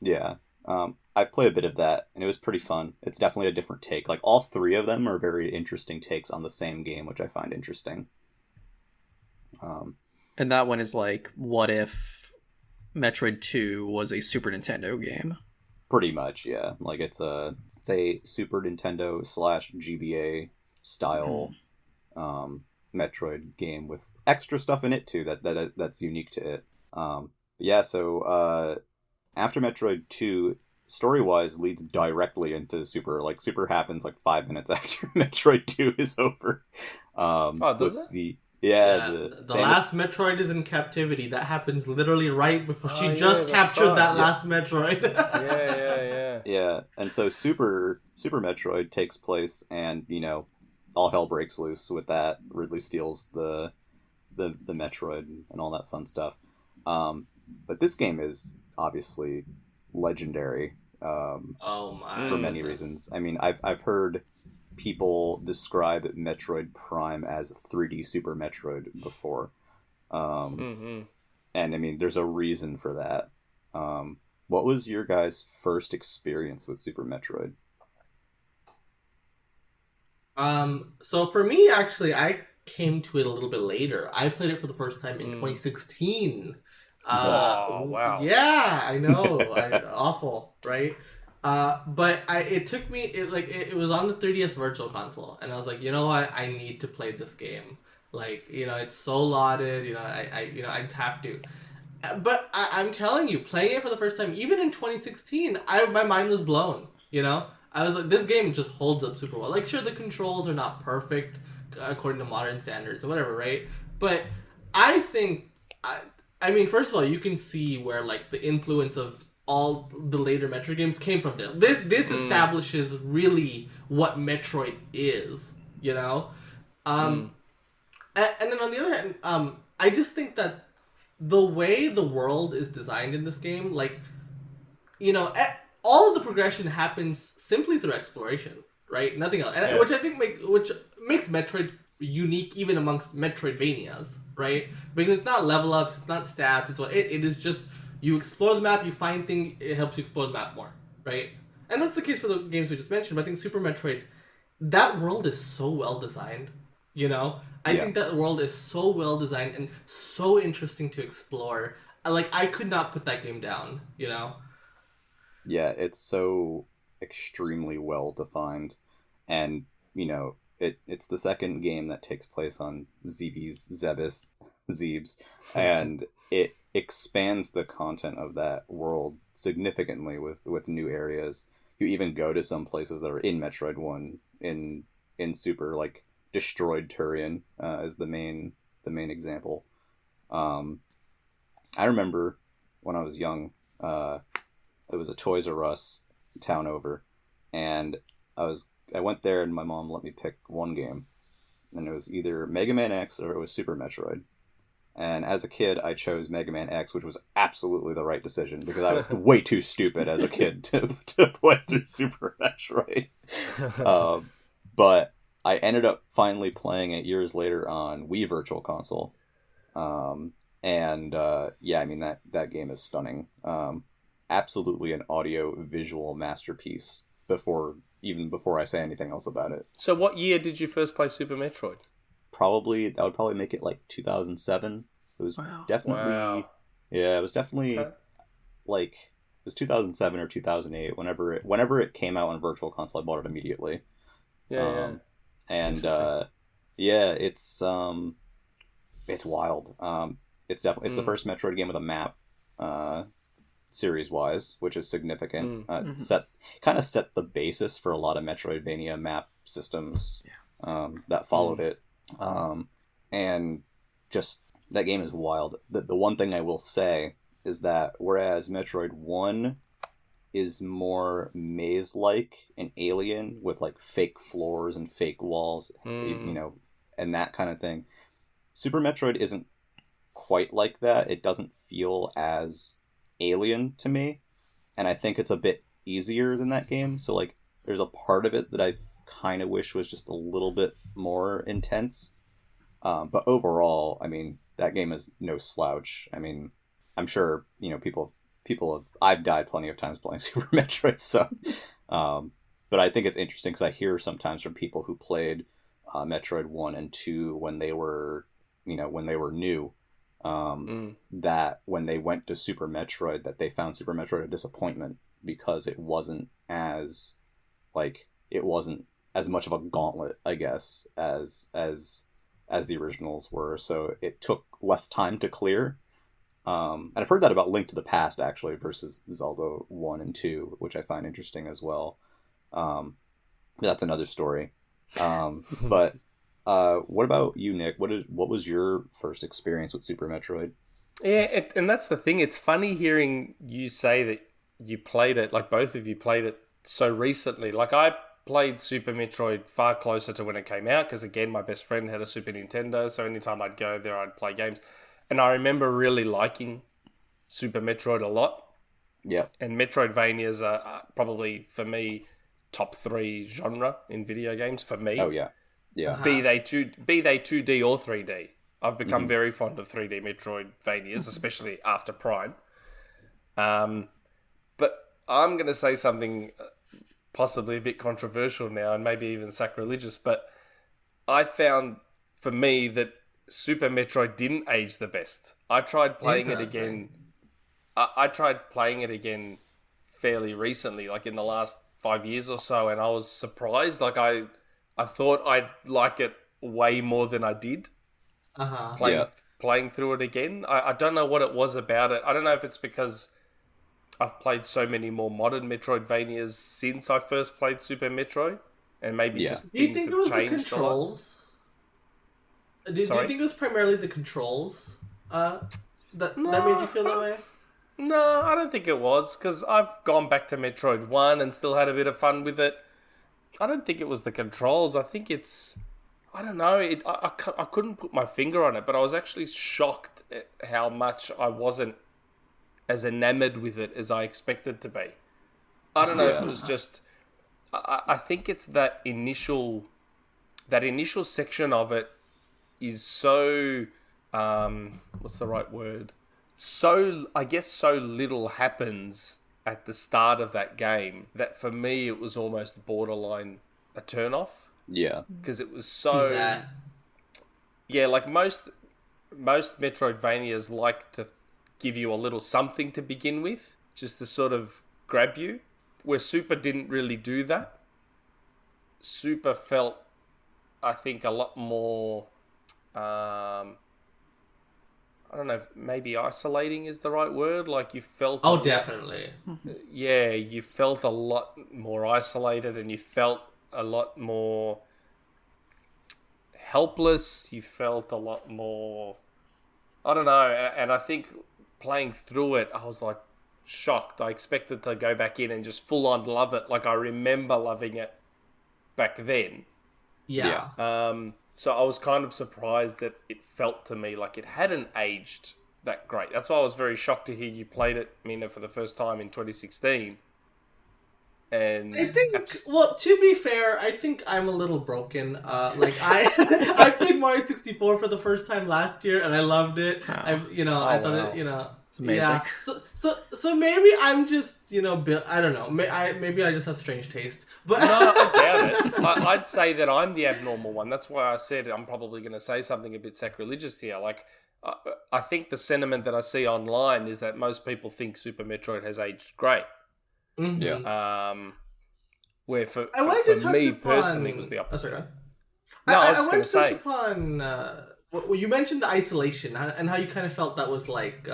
Yeah. I played a bit of that, and it was pretty fun. It's definitely a different take. Like, all three of them are very interesting takes on the same game, which I find interesting. And that one is like, what if Metroid 2 was a Super Nintendo game? Pretty much, yeah. Like, it's a Super Nintendo / GBA style Metroid game with extra stuff in it, too, that's unique to it. So after Metroid 2, story-wise, leads directly into Super. Like, Super happens like 5 minutes after Metroid 2 is over. Does it? The Samus- last Metroid is in captivity. That happens literally right before she yeah, just that's captured right. that Yeah. last Metroid. Yeah. Yeah, and so Super Metroid takes place, and all hell breaks loose with that. Ridley steals the Metroid and all that fun stuff. But this game is obviously legendary Oh my! for many goodness. reasons. I mean, I've heard people describe Metroid Prime as 3D Super Metroid before, and I mean, there's a reason for that. What was your guys' first experience with Super Metroid? So for me, actually, I came to it a little bit later. I played it for the first time in 2016. Oh, wow. Yeah, I know. Awful, right? But it took me. It was on the 3DS Virtual Console, and I was like, you know what? I need to play this game. Like, it's so lauded. I just have to. But I'm telling you, playing it for the first time, even in 2016, my mind was blown. I was like, this game just holds up super well. Like, sure, the controls are not perfect according to modern standards or whatever, right? But I think, I mean, first of all, you can see where like the influence of all the later Metroid games came from them. This establishes really what Metroid is, and then on the other hand, I just think that the way the world is designed in this game, like, all of the progression happens simply through exploration, right? Nothing else, and which I think makes Metroid unique even amongst Metroidvanias, right? Because it's not level ups, it's not stats, it is just you explore the map, you find things, it helps you explore the map more, right? And that's the case for the games we just mentioned. But I think Super Metroid, that world is so well designed, I think that world is so well designed and so interesting to explore. Like, I could not put that game down, Yeah, it's so extremely well defined, and it's the second game that takes place on Zebes, and it expands the content of that world significantly with new areas. You even go to some places that are in Metroid 1 in Super, like Destroyed Turian is the main example. I remember when I was young, it was a Toys R Us town over, and I went there and my mom let me pick one game, and it was either Mega Man X or it was Super Metroid. And as a kid, I chose Mega Man X, which was absolutely the right decision because I was way too stupid as a kid to play through Super Metroid. But I ended up finally playing it years later on Wii Virtual Console. I mean, that game is stunning. Absolutely an audio-visual masterpiece before I say anything else about it. So what year did you first play Super Metroid? That would probably make it like 2007. It was definitely it was definitely like it was 2007 or 2008. Whenever it came out on Virtual Console, I bought it immediately. And it's wild. It's the first Metroid game with a map, series wise, which is significant. Set the basis for a lot of Metroidvania map systems that followed it. And just that game is wild. The one thing I will say is that whereas Metroid 1 is more maze-like and alien with like fake floors and fake walls, and that kind of thing, Super Metroid isn't quite like that. It doesn't feel as alien to me, and I think it's a bit easier than that game. So like there's a part of it that I kind of wish was just a little bit more intense, but overall, I mean, that game is no slouch. I mean, I'm sure people have I've died plenty of times playing Super Metroid, so but I think it's interesting because I hear sometimes from people who played Metroid 1 and 2 when they were new, that when they went to Super Metroid, that they found Super Metroid a disappointment because it wasn't as much of a gauntlet, I guess, as the originals were. So it took less time to clear. And I've heard that about Link to the Past, actually, versus Zelda 1 and 2, which I find interesting as well. That's another story. But what about you, Nick? What was your first experience with Super Metroid? Yeah, and that's the thing. It's funny hearing you say that you played it, like both of you played it so recently. Like I played Super Metroid far closer to when it came out because, again, my best friend had a Super Nintendo, so anytime I'd go there, I'd play games. And I remember really liking Super Metroid a lot. Yeah. And Metroidvanias are probably, for me, top 3 genre in video games, for me. Oh, yeah. Yeah. Be they 2D or 3D. I've become very fond of 3D Metroidvanias, especially after Prime. But I'm going to say something possibly a bit controversial now and maybe even sacrilegious, but I found for me that Super Metroid didn't age the best. I tried playing it again. I tried playing it again fairly recently, like in the last 5 years or so, and I was surprised. Like I thought I'd like it way more than I did. Playing through it again. I don't know what it was about it. I don't know if it's because I've played so many more modern Metroidvanias since I first played Super Metroid, and maybe just Do you things think it have was the changed controls? Do you think it was primarily the controls that made you feel that way? No, I don't think it was, because I've gone back to Metroid 1 and still had a bit of fun with it. I don't think it was the controls. I think it's... I don't know. I couldn't put my finger on it, but I was actually shocked at how much I wasn't as enamored with it as I expected to be. I don't know if it was just... I think it's that initial section of it is so... what's the right word? I guess so little happens at the start of that game that for me it was almost borderline a turn-off. Yeah. Because it was so... Yeah, like most Metroidvanias like to give you a little something to begin with, just to sort of grab you, where Super didn't really do that. Super felt, I think, a lot more... I don't know if maybe isolating is the right word. Like you felt... Oh, definitely. Yeah, you felt a lot more isolated and you felt a lot more helpless. You felt a lot more... I don't know. And I think playing through it, I was like shocked. I expected to go back in and just full on love it. Like I remember loving it back then. Yeah. So I was kind of surprised that it felt to me like it hadn't aged that great. That's why I was very shocked to hear you played it, Mina, for the first time in 2016. And I think, well, to be fair, I think I'm a little broken. I played Mario 64 for the first time last year, and I loved it. Wow. I thought it, it's amazing. Yeah. So maybe I'm just, I don't know. Maybe I just have strange taste. But no, I doubt it. I'd say that I'm the abnormal one. That's why I said I'm probably going to say something a bit sacrilegious here. Like, I think the sentiment that I see online is that most people think Super Metroid has aged great. Mm-hmm. Yeah. Where for me personally, it was the opposite. Okay. No, I was I just going to touch say. upon, well, you mentioned the isolation and how you kind of felt that was like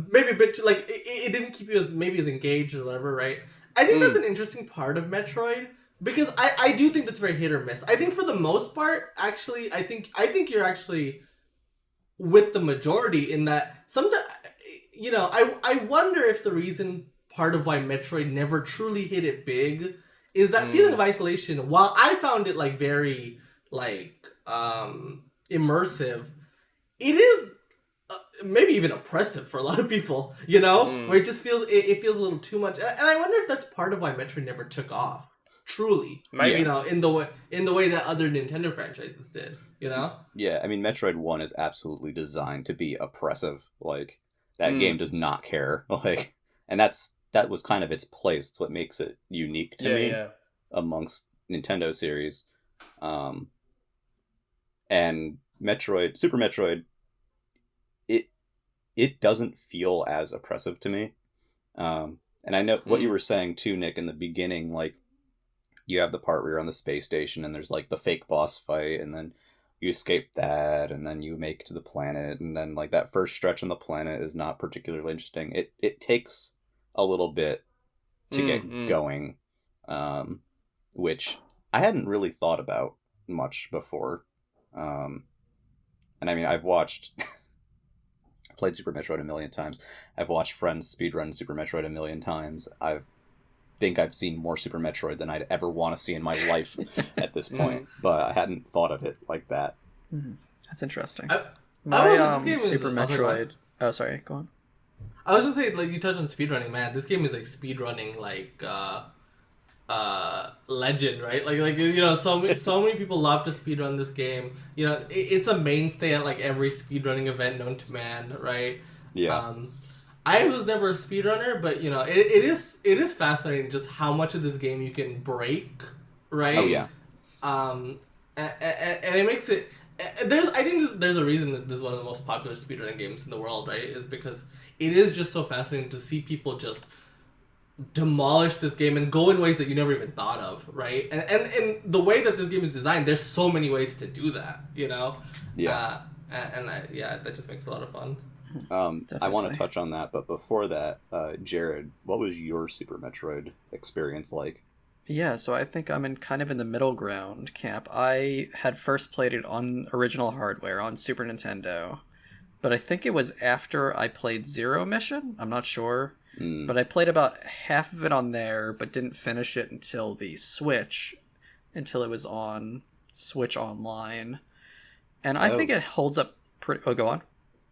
maybe a bit too, like it didn't keep you as engaged or whatever, right? I think that's an interesting part of Metroid because I do think that's very hit or miss. I think for the most part, actually, I think you're actually with the majority in that sometimes, I wonder if the reason part of why Metroid never truly hit it big is that feeling of isolation. While I found it like very like immersive, it is maybe even oppressive for a lot of people, where it just feels it feels a little too much. And I wonder if that's part of why Metroid never took off truly. Maybe. In the way that other Nintendo franchises did, Yeah, I mean Metroid 1 is absolutely designed to be oppressive. Like that game does not care. Like, and that was kind of its place. It's what makes it unique to me amongst Nintendo series. And Metroid, Super Metroid, it doesn't feel as oppressive to me. And I know what you were saying too, Nick, in the beginning, like you have the part where you're on the space station and there's like the fake boss fight and then you escape that and then you make it to the planet and then like that first stretch on the planet is not particularly interesting. It takes a little bit to get going, which I hadn't really thought about much before. And I mean, I've played Super Metroid a million times. I've watched friends speedrun Super Metroid a million times. Think I've seen more Super Metroid than I'd ever want to see in my life at this point, but I hadn't thought of it like that. That's interesting. My Super Metroid... Oh, sorry, go on. I was gonna say, like, you touched on speedrunning, man. This game is like speedrunning, like legend, right? So many people love to speedrun this game. It's a mainstay at like every speedrunning event known to man, right? Yeah. I was never a speedrunner, but it is fascinating just how much of this game you can break, right? Oh yeah. And it makes it. I think there's a reason that this is one of the most popular speedrunning games in the world, right? Is because it is just so fascinating to see people just demolish this game and go in ways that you never even thought of, right? And the way that this game is designed, there's so many ways to do that, you know? Yeah. That just makes it a lot of fun. I want to touch on that, but before that, Jared, what was your Super Metroid experience like? Yeah, so I think I'm kind of in the middle ground camp. I had first played it on original hardware on Super Nintendo, but I think it was after I played Zero Mission. I'm not sure, but I played about half of it on there, but didn't finish it until the Switch, until it was on Switch Online, and I think it holds up pretty. Oh, go on.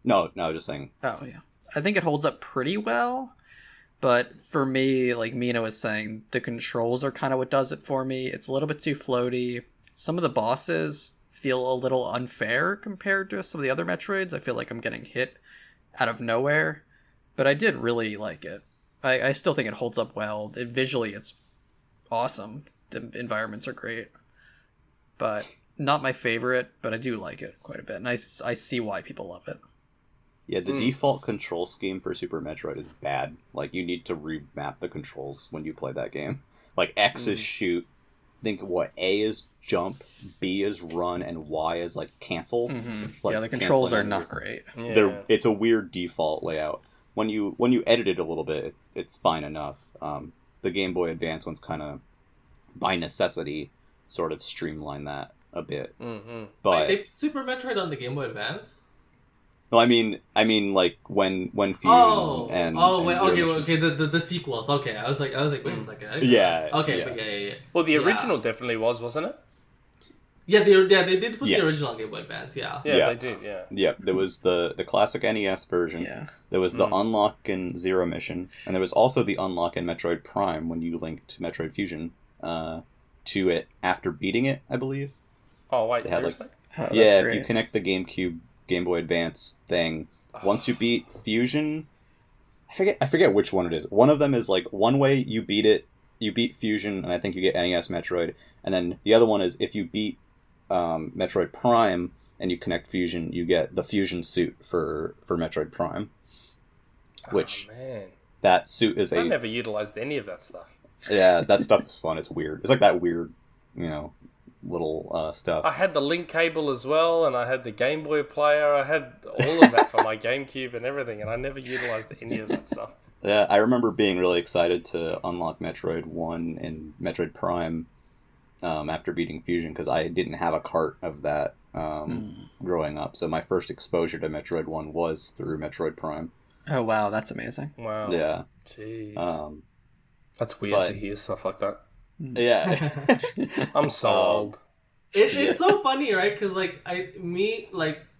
No, just saying. Oh yeah, I think it holds up pretty well. But for me, like Mina was saying, the controls are kind of what does it for me. It's a little bit too floaty. Some of the bosses feel a little unfair compared to some of the other Metroids. I feel like I'm getting hit out of nowhere. But I did really like it. I still think it holds up well. Visually, it's awesome. The environments are great. But not my favorite, but I do like it quite a bit. And I see why people love it. Yeah, the default control scheme for Super Metroid is bad. Like, you need to remap the controls when you play that game. Like, X is shoot, think what, A is jump, B is run, and Y is, like, cancel. Like, yeah, the controls are not great. Yeah. It's a weird default layout. When you edit it a little bit, it's fine enough. The Game Boy Advance one's kind of, by necessity, sort of streamline that a bit. But Wait, they put Super Metroid on the Game Boy Advance? no, I mean, like when Fusion and Zero Mission. Mission. The sequels. Okay, I was like, wait a second. I didn't know Yeah, that. Okay, yeah. but yeah. Well, the original definitely wasn't it? Yeah, they did put the original on Game Boy Advance. Yeah. Yeah, Yeah. they did. Yeah. Yeah, there was the classic NES version. Yeah. There was the unlock in Zero Mission, and there was also the unlock in Metroid Prime when you linked Metroid Fusion to it after beating it, I believe. Oh wait, They had, like, seriously? Oh, that's Yeah, great. if you connect the GameCube Game Boy Advance thing, once you beat Fusion, I forget which one it is. One of them is like one way you beat Fusion, and I think you get NES Metroid, and then the other one is if you beat Metroid Prime and you connect Fusion, you get the Fusion suit for Metroid Prime, which Oh, man, that suit is I never utilized any of that stuff. yeah, that stuff is fun. It's weird. It's like that weird, little stuff. I had the link cable as well, and I had the Game Boy player. I had all of that for my GameCube and everything, and I never utilized any of that stuff. Yeah, I remember being really excited to unlock Metroid 1 and Metroid Prime after beating Fusion, because I didn't have a cart of that growing up. So my first exposure to Metroid 1 was through Metroid Prime. Oh wow, that's amazing. Wow. Yeah. Jeez. That's weird but- to hear stuff like that. Yeah. I'm so old. It's so funny, right? Because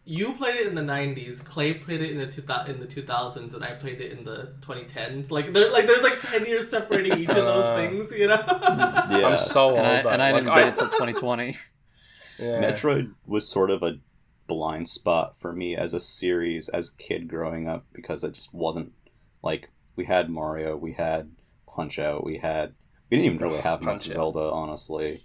you played it in the 90s, Clay played it in the 2000s, and I played it in the 2010s. There's like 10 years separating each of those things, you know? Yeah. I'm so old. And I though. didn't get it till 2020. Yeah. Metroid was sort of a blind spot for me as a series as a kid growing up, because it just wasn't like, we had Mario, we had Punch-Out, we didn't even really have much Punch-Out. Zelda, honestly.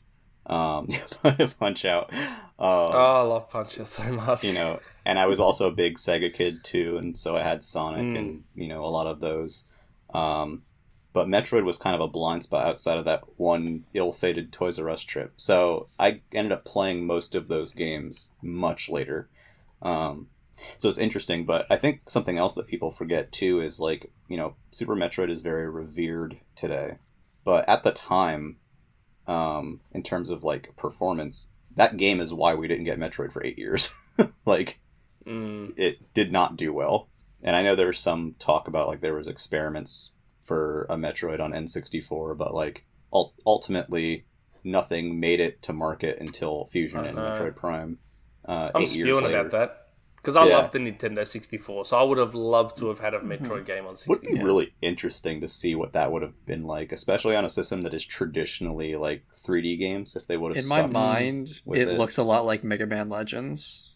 Punch-Out. I love Punch-Out so much. And I was also a big Sega kid too, and so I had Sonic and a lot of those. But Metroid was kind of a blind spot outside of that one ill-fated Toys R Us trip. So I ended up playing most of those games much later. So it's interesting, but I think something else that people forget too is Super Metroid is very revered today. But at the time, in terms of performance, that game is why we didn't get Metroid for 8 years. It did not do well. And I know there's some talk about there was experiments for a Metroid on N64, but ultimately nothing made it to market until Fusion and Metroid Prime. I'm 8 years spewing later. about that. Because I love the Nintendo 64, so I would have loved to have had a Metroid game on 64. Would be really interesting to see what that would have been like, especially on a system that is traditionally 3D games. If they would have In my stuck mind, with it it. looks a lot like Mega Man Legends.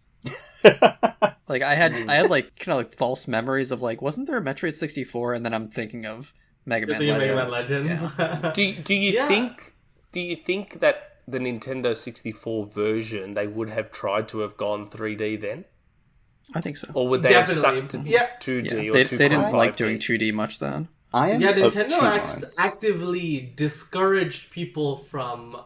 I had false memories of wasn't there a Metroid 64? And then I'm thinking of Mega Man You're thinking Legends. Mega Man Legends. Yeah. Do you Yeah. think that the Nintendo 64 version, they would have tried to have gone 3D then? I think so. Or would they have stuck to 2D or 2.5D? They didn't like doing 2D much then. Nintendo actively discouraged people from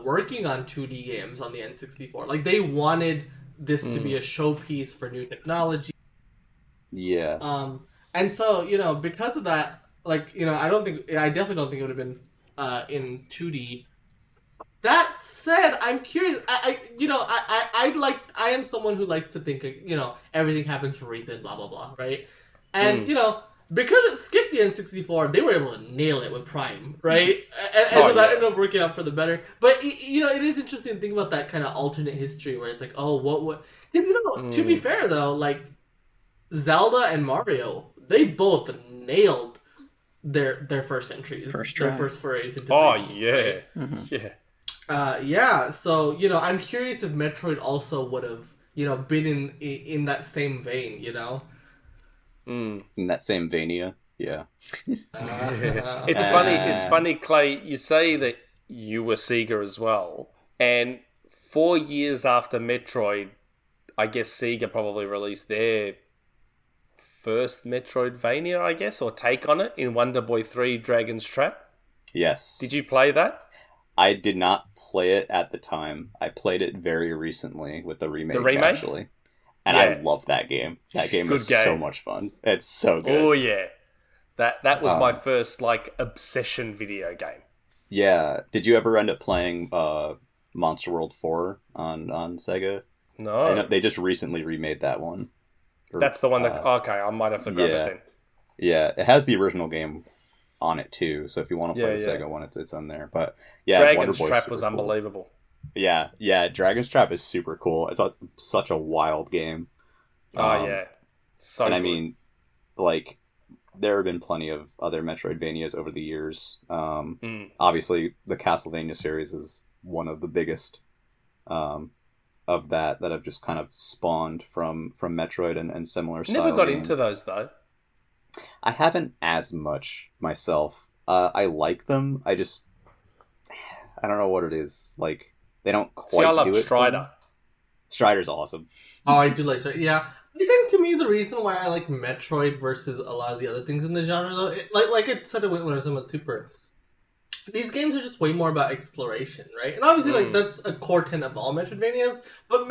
working on 2D games on the N64. Like, they wanted this to be a showpiece for new technology. Yeah. And so, because of that, I definitely don't think it would have been in 2D. That said, I'm curious. I am someone who likes to think, everything happens for a reason, blah blah blah, right? And because it skipped the N64, they were able to nail it with Prime, right? And so that ended up working out for the better. But it is interesting to think about that kind of alternate history where it's like, oh, what? Because to be fair though, like Zelda and Mario, they both nailed their first entries, their first forays into 3D, yeah, right? So I'm curious if Metroid also would have been in that same vein, In that same vania, yeah. It's funny, Clay. You say that you were Sega as well, and 4 years after Metroid, I guess Sega probably released their first Metroidvania, I guess, or take on it in Wonder Boy 3: Dragon's Trap. Yes. Did you play that? I did not play it at the time. I played it very recently with the remake, actually. And I love that game. That game is so much fun. It's so good. Oh, yeah. That was my first, obsession video game. Yeah. Did you ever end up playing Monster World 4 on Sega? No. I know they just recently remade that one. That's the one that... okay, I might have to grab it then. Yeah, it has the original game on it too, so if you want to play the Sega one, it's on there. But yeah, Dragon's Trap was unbelievable. Yeah, Dragon's Trap is super cool. It's such a wild game. Oh yeah, so and good. I mean, there have been plenty of other Metroidvanias over the years. Obviously, the Castlevania series is one of the biggest of that have just kind of spawned from Metroid and similar style Never got games. into those though. I haven't as much myself. I like them. I don't know what it is. Like, they don't quite. See, I love do it Strider. Strider's awesome. Oh, I do like Strider. Yeah, I think to me the reason why I like Metroid versus a lot of the other things in the genre, though, like I said when I was talking about Super, these games are just way more about exploration, right? And obviously, that's a core tenet of all Metroidvanias. But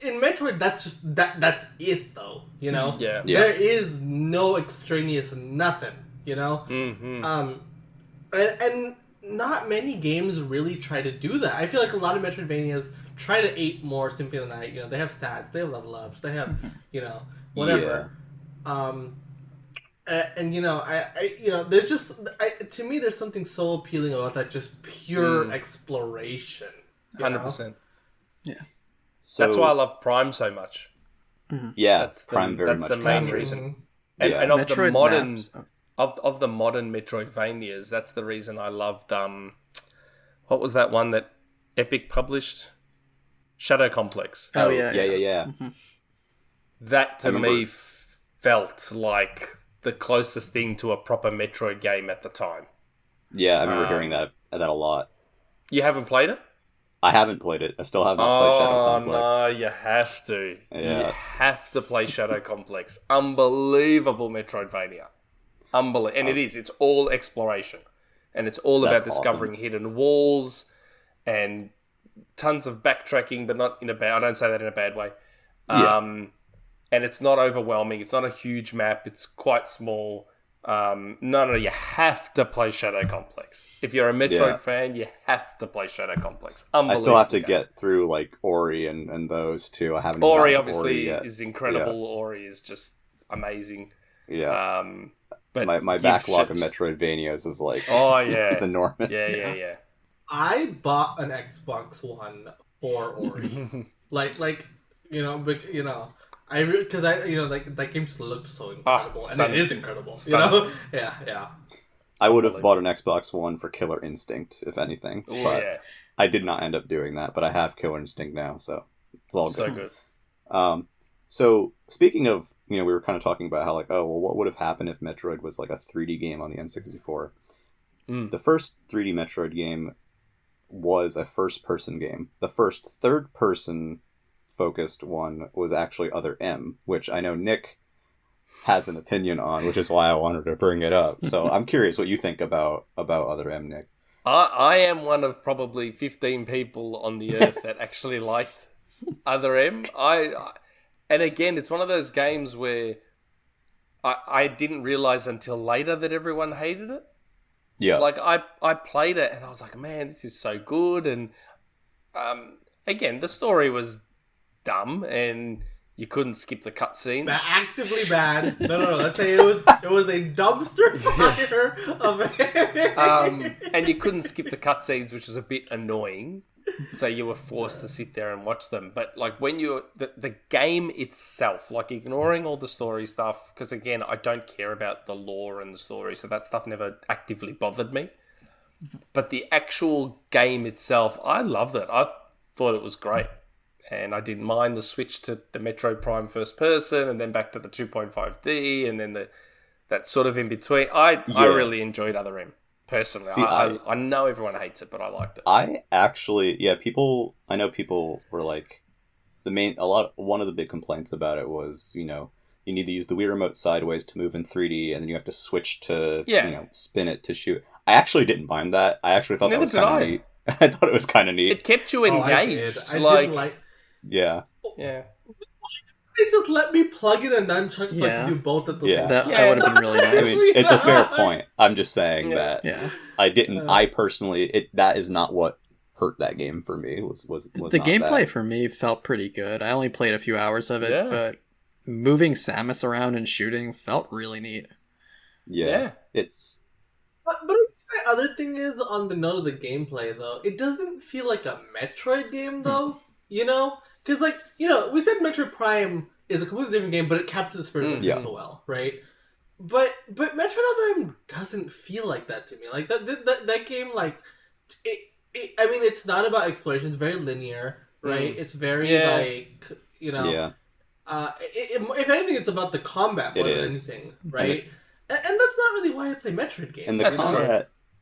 in Metroid, that's just that's it, though. Yeah. There is no extraneous nothing. And not many games really try to do that. I feel like a lot of Metroidvanias try to ape more simply than that. They have stats, they have level ups, they have whatever. Yeah. There's just to me there's something so appealing about that just pure exploration. 100%. Yeah. So, that's why I love Prime so much. Yeah, Prime very much. That's the main reason. And of Metroid the modern of the modern Metroidvanias, that's the reason I loved what was that one that Epic published? Shadow Complex. Oh yeah. Mm-hmm. That to me felt like the closest thing to a proper Metroid game at the time. Yeah, I remember hearing that a lot. You haven't played it? I haven't played it. I still have not played Shadow Complex. Oh, no, you have to. Yeah. You have to play Shadow Complex. Unbelievable Metroidvania. Unbelievable. And it is. It's all exploration. And it's all about discovering hidden walls and tons of backtracking, but not in a bad... I don't say that in a bad way. And it's not overwhelming. It's not a huge map. It's quite small. No, you have to play Shadow Complex. If you're a Metroid fan, you have to play Shadow Complex. I still have to get through Ori and those two. I haven't. Ori obviously is incredible. Yeah. Ori is just amazing. Yeah. But my backlog of Metroidvanias is is enormous. Yeah. I bought an Xbox One for Ori. Because that game just looked so incredible, and it is incredible. Yeah. I would have bought an Xbox One for Killer Instinct, if anything, but I did not end up doing that. But I have Killer Instinct now, so it's all good. So good. So speaking of, we were kind of talking about how what would have happened if Metroid was a 3D game on the N64? The first 3D Metroid game was a first-person game. The first third-person focused one was actually Other M, which I know Nick has an opinion on, which is why I wanted to bring it up. So I'm curious what you think about Other M, Nick. I am one of probably 15 people on the earth that actually liked Other M. And again, it's one of those games where I didn't realize until later that everyone hated it. Yeah. Like, I played it and I was like, man, this is so good. And again, the story was dumb and you couldn't skip the cutscenes. Actively bad. No. Let's say it was a dumpster fire of and you couldn't skip the cutscenes, which was a bit annoying. So you were forced to sit there and watch them. But like when the game itself, like ignoring all the story stuff, because again, I don't care about the lore and the story, so that stuff never actively bothered me. But the actual game itself, I loved it. I thought it was great. And I didn't mind the switch to the Metroid Prime first person and then back to the 2.5D and then that sort of in between. I really enjoyed Other M, personally. See, I know everyone hates it, but I liked it. I actually, I know people were like, one of the big complaints about it was, you need to use the Wii Remote sideways to move in 3D and then you have to switch to, spin it to shoot. I actually didn't mind that. I actually thought that was kind of neat. I thought it was kind of neat. It kept you engaged. I didn't like... Yeah. Yeah. They just let me plug in a nunchuck so I can do both at the same time. That would have been really nice. I mean, it's a fair point. I'm just saying that I didn't. I personally, that is not what hurt that game for me. Was the gameplay for me felt pretty good. I only played a few hours of it, but moving Samus around and shooting felt really neat. Yeah. It's. But my other thing is, on the note of the gameplay, though, it doesn't feel like a Metroid game, though. Because, we said Metroid Prime is a completely different game, but it captures the spirit of the game so well, right? But Metroid Other M doesn't feel like that to me. Like, that game, like, I mean, it's not about exploration. It's very linear, right? It's very, if anything, it's about the combat more than anything, right? And that's not really why I play Metroid games. And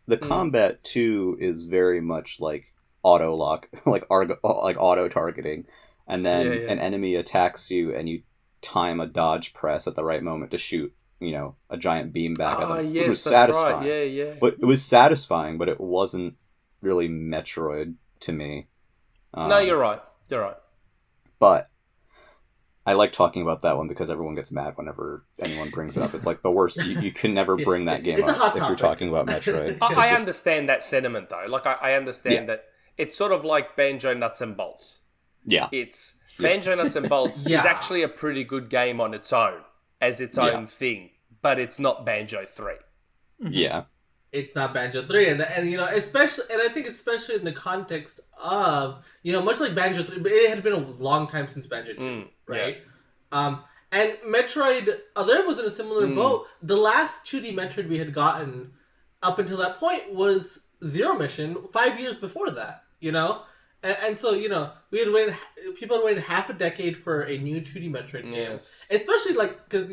the combat too is very much like auto lock, like auto targeting, and then an enemy attacks you, and you time a dodge press at the right moment to shoot, a giant beam back at them. Yes, it was that's satisfying. Right. Yeah. But it was satisfying, but it wasn't really Metroid to me. No, you're right. You're right. But I like talking about that one because everyone gets mad whenever anyone brings it up. It's like the worst. You can never bring that game up if you're talking about Metroid. I understand that sentiment, though. Like, I understand that it's sort of like Banjo Nuts and Bolts. Yeah. It's Banjo Nuts and Bolts is actually a pretty good game on its own, as its own thing, but it's not Banjo 3. Yeah. It's not Banjo 3, and especially, and I think especially in the context of, much like Banjo 3, but it had been a long time since Banjo 2, right? Yeah. And Metroid Other M was in a similar boat. The last 2D Metroid we had gotten up until that point was Zero Mission 5 years before that, And so, people had waited half a decade for a new 2D Metroid game. Especially, because,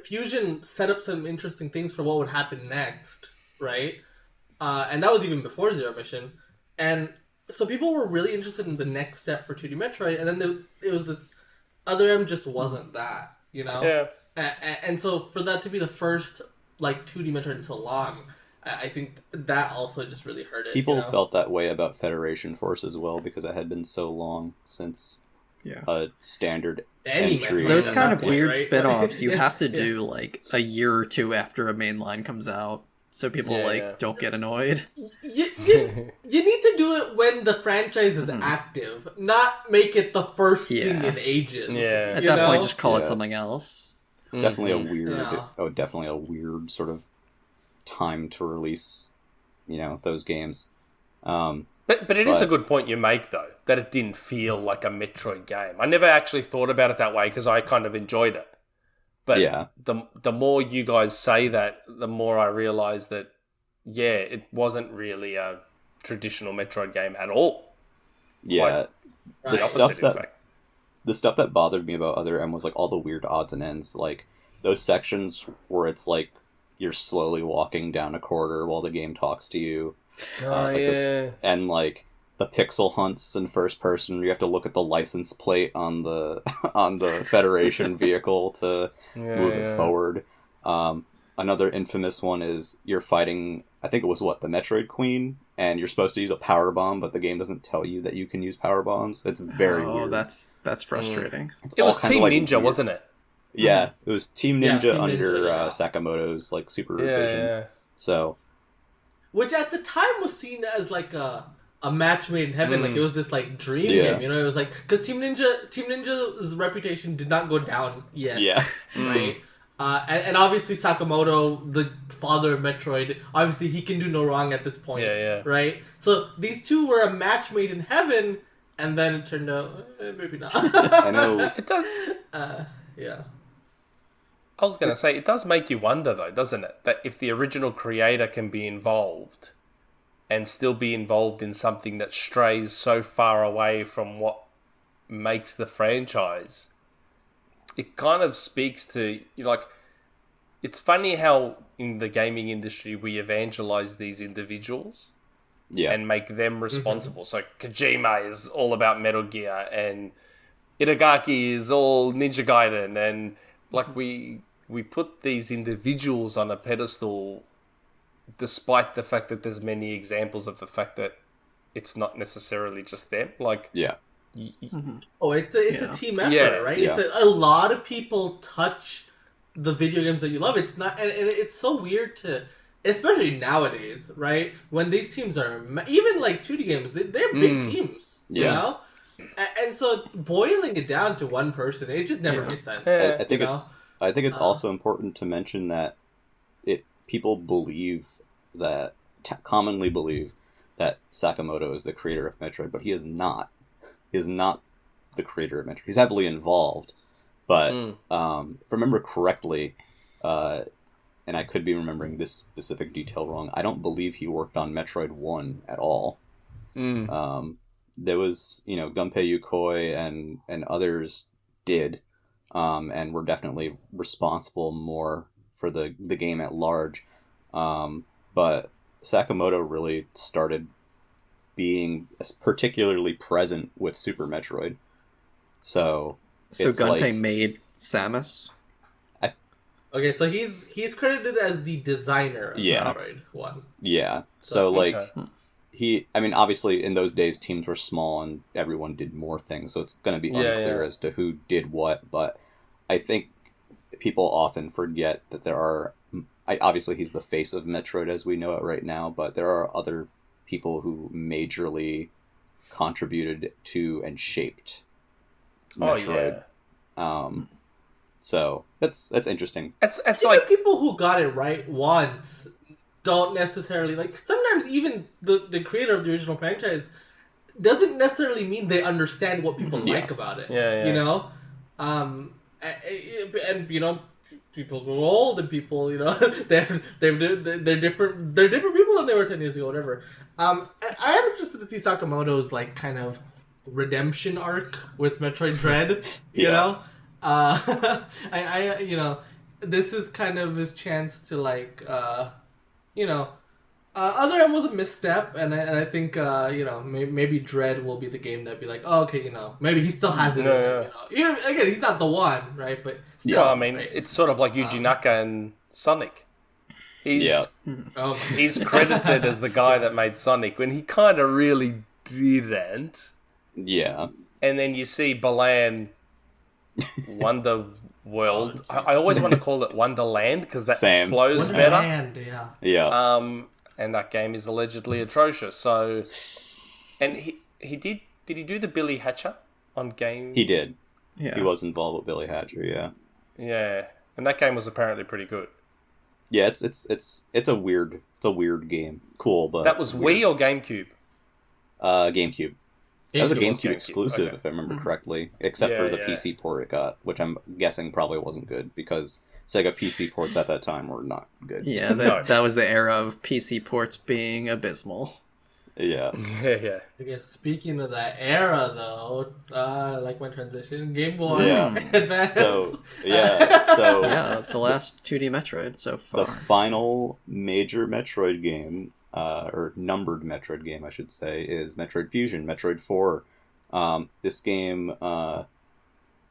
Fusion set up some interesting things for what would happen next, right? And that was even before Zero Mission. And so people were really interested in the next step for 2D Metroid, and then it was this Other M just wasn't that, Yeah. And so for that to be the first, 2D Metroid in so long, I think that also just really hurt it. People felt that way about Federation Force as well, because it had been so long since a standard entry. Those kind of weird spin-offs you have to do a year or two after a main line comes out, so people don't get annoyed. You need to do it when the franchise is active, not make it the first thing in ages. Yeah. At that point, just call it something else. It's definitely a weird, definitely a weird sort of time to release, those games. But it is a good point you make, though, that it didn't feel like a Metroid game. I never actually thought about it that way because I kind of enjoyed it. But the more you guys say that, the more I realise that, it wasn't really a traditional Metroid game at all. Yeah. The opposite, in fact. The stuff that bothered me about Other M was all the weird odds and ends. Those sections where it's you're slowly walking down a corridor while the game talks to you. Yeah. And like the pixel hunts in first person, you have to look at the license plate on the on the Federation vehicle to move it forward. Another infamous one is you're fighting, I think it was the Metroid Queen, and you're supposed to use a power bomb, but the game doesn't tell you that you can use power bombs. It's very weird. That's frustrating. It was Team Ninja, wasn't it? Yeah, it was Team Ninja Team under Ninja, Sakamoto's like supervision. Yeah. So, which at the time was seen as like a match made in heaven. Like it was this like dream game. You know, it was like because Team Ninja's reputation did not go down yet. Yeah, right. And obviously Sakamoto, the father of Metroid, obviously he can do no wrong at this point. Yeah. Right? So these two were a match made in heaven, and then it turned out, maybe not. I know. It does. Yeah. I was going to say, it does make you wonder, though, doesn't it? That if the original creator can be involved and still be involved in something that strays so far away from what makes the franchise, it kind of speaks to, like, it's funny how in the gaming industry we evangelize these individuals and make them responsible. So Kojima is all about Metal Gear, and Itagaki is all Ninja Gaiden, and like we put these individuals on a pedestal despite the fact that there's many examples of the fact that it's not necessarily just them. Like Oh, it's a team effort, right? Yeah. It's a lot of people touch the video games that you love. It's not, and it's so weird to, especially nowadays, right? When these teams are even like 2D games, they're big teams, you know. And so boiling it down to one person, it just never makes sense. I think it's also important to mention that people commonly believe that Sakamoto is the creator of Metroid, but he is not. He is not the creator of Metroid. He's heavily involved, but if I remember correctly, and I could be remembering this specific detail wrong, I don't believe he worked on Metroid 1 at all. There was, Gunpei Yokoi and others did, and were definitely responsible more for the game at large. But Sakamoto really started being particularly present with Super Metroid. So Gunpei made Samus? Okay, so he's credited as the designer of Metroid 1. Yeah. So obviously in those days teams were small and everyone did more things, so it's going to be unclear as to who did what, but I think people often forget that there are... obviously he's the face of Metroid as we know it right now, but there are other people who majorly contributed to and shaped Metroid. So that's interesting. It's like people who got it right once don't necessarily sometimes even the creator of the original franchise doesn't necessarily mean they understand what people like about it. You know? And people grow old, and people, they're different people than they were 10 years ago, whatever. I am interested to see Sakamoto's kind of redemption arc with Metroid Dread. You know, this is kind of his chance to other than was a misstep, and I think maybe Dread will be the game that'd be like, oh, okay, maybe he still has it. Even, again, he's not the one, right? But still, it's sort of like Yuji Naka and Sonic. He's credited as the guy that made Sonic when he kind of really didn't. Yeah. And then you see Balan Wonder World. I always want to call it Wonderland because that flows better. Yeah. And that game is allegedly atrocious. So, and he did he do the Billy Hatcher on game? He did. Yeah. He was involved with Billy Hatcher. Yeah. Yeah, and that game was apparently pretty good. Yeah, it's a weird game. Cool, but that was weird. Wii or GameCube? GameCube. That was a GameCube GameCube. exclusive, Okay. if I remember correctly, except for the PC port it got, which I'm guessing probably wasn't good because Sega PC ports at that time were not good. Yeah, that was the era of PC ports being abysmal. Yeah. Yeah. I guess speaking of that era, though, I like my transition. Game Boy Yeah. Advance. So so Yeah, the last 2D Metroid so the far. final major Metroid game, or numbered Metroid game, I should say, is Metroid Fusion, Metroid 4. This game, what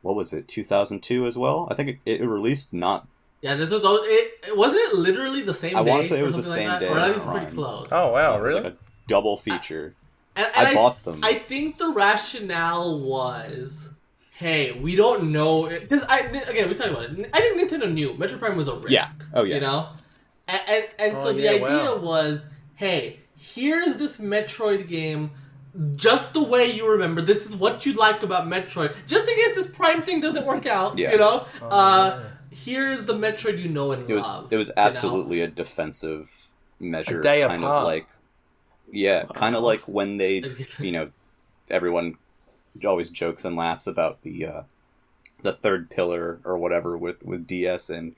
was it, 2002 as well? I think it released not... Yeah, this was it. Wasn't it literally the same day? I want to say it or was the something same like that? day Or at as least pretty Prime. close. Oh wow, It was really? like a double feature. And I bought them. I think the rationale was, hey, we don't know because we talked about it. I think Nintendo knew Metroid Prime was a risk. Yeah. Oh yeah. You know, and so the idea was, hey, here's this Metroid game, just the way you remember. This is what you like about Metroid. Just in case this Prime thing doesn't work out, Yeah. you know. Here is the Metroid you know and love. It was absolutely a defensive measure, A day kind apart. of like, kind of like when they, everyone always jokes and laughs about the third pillar or whatever with DS and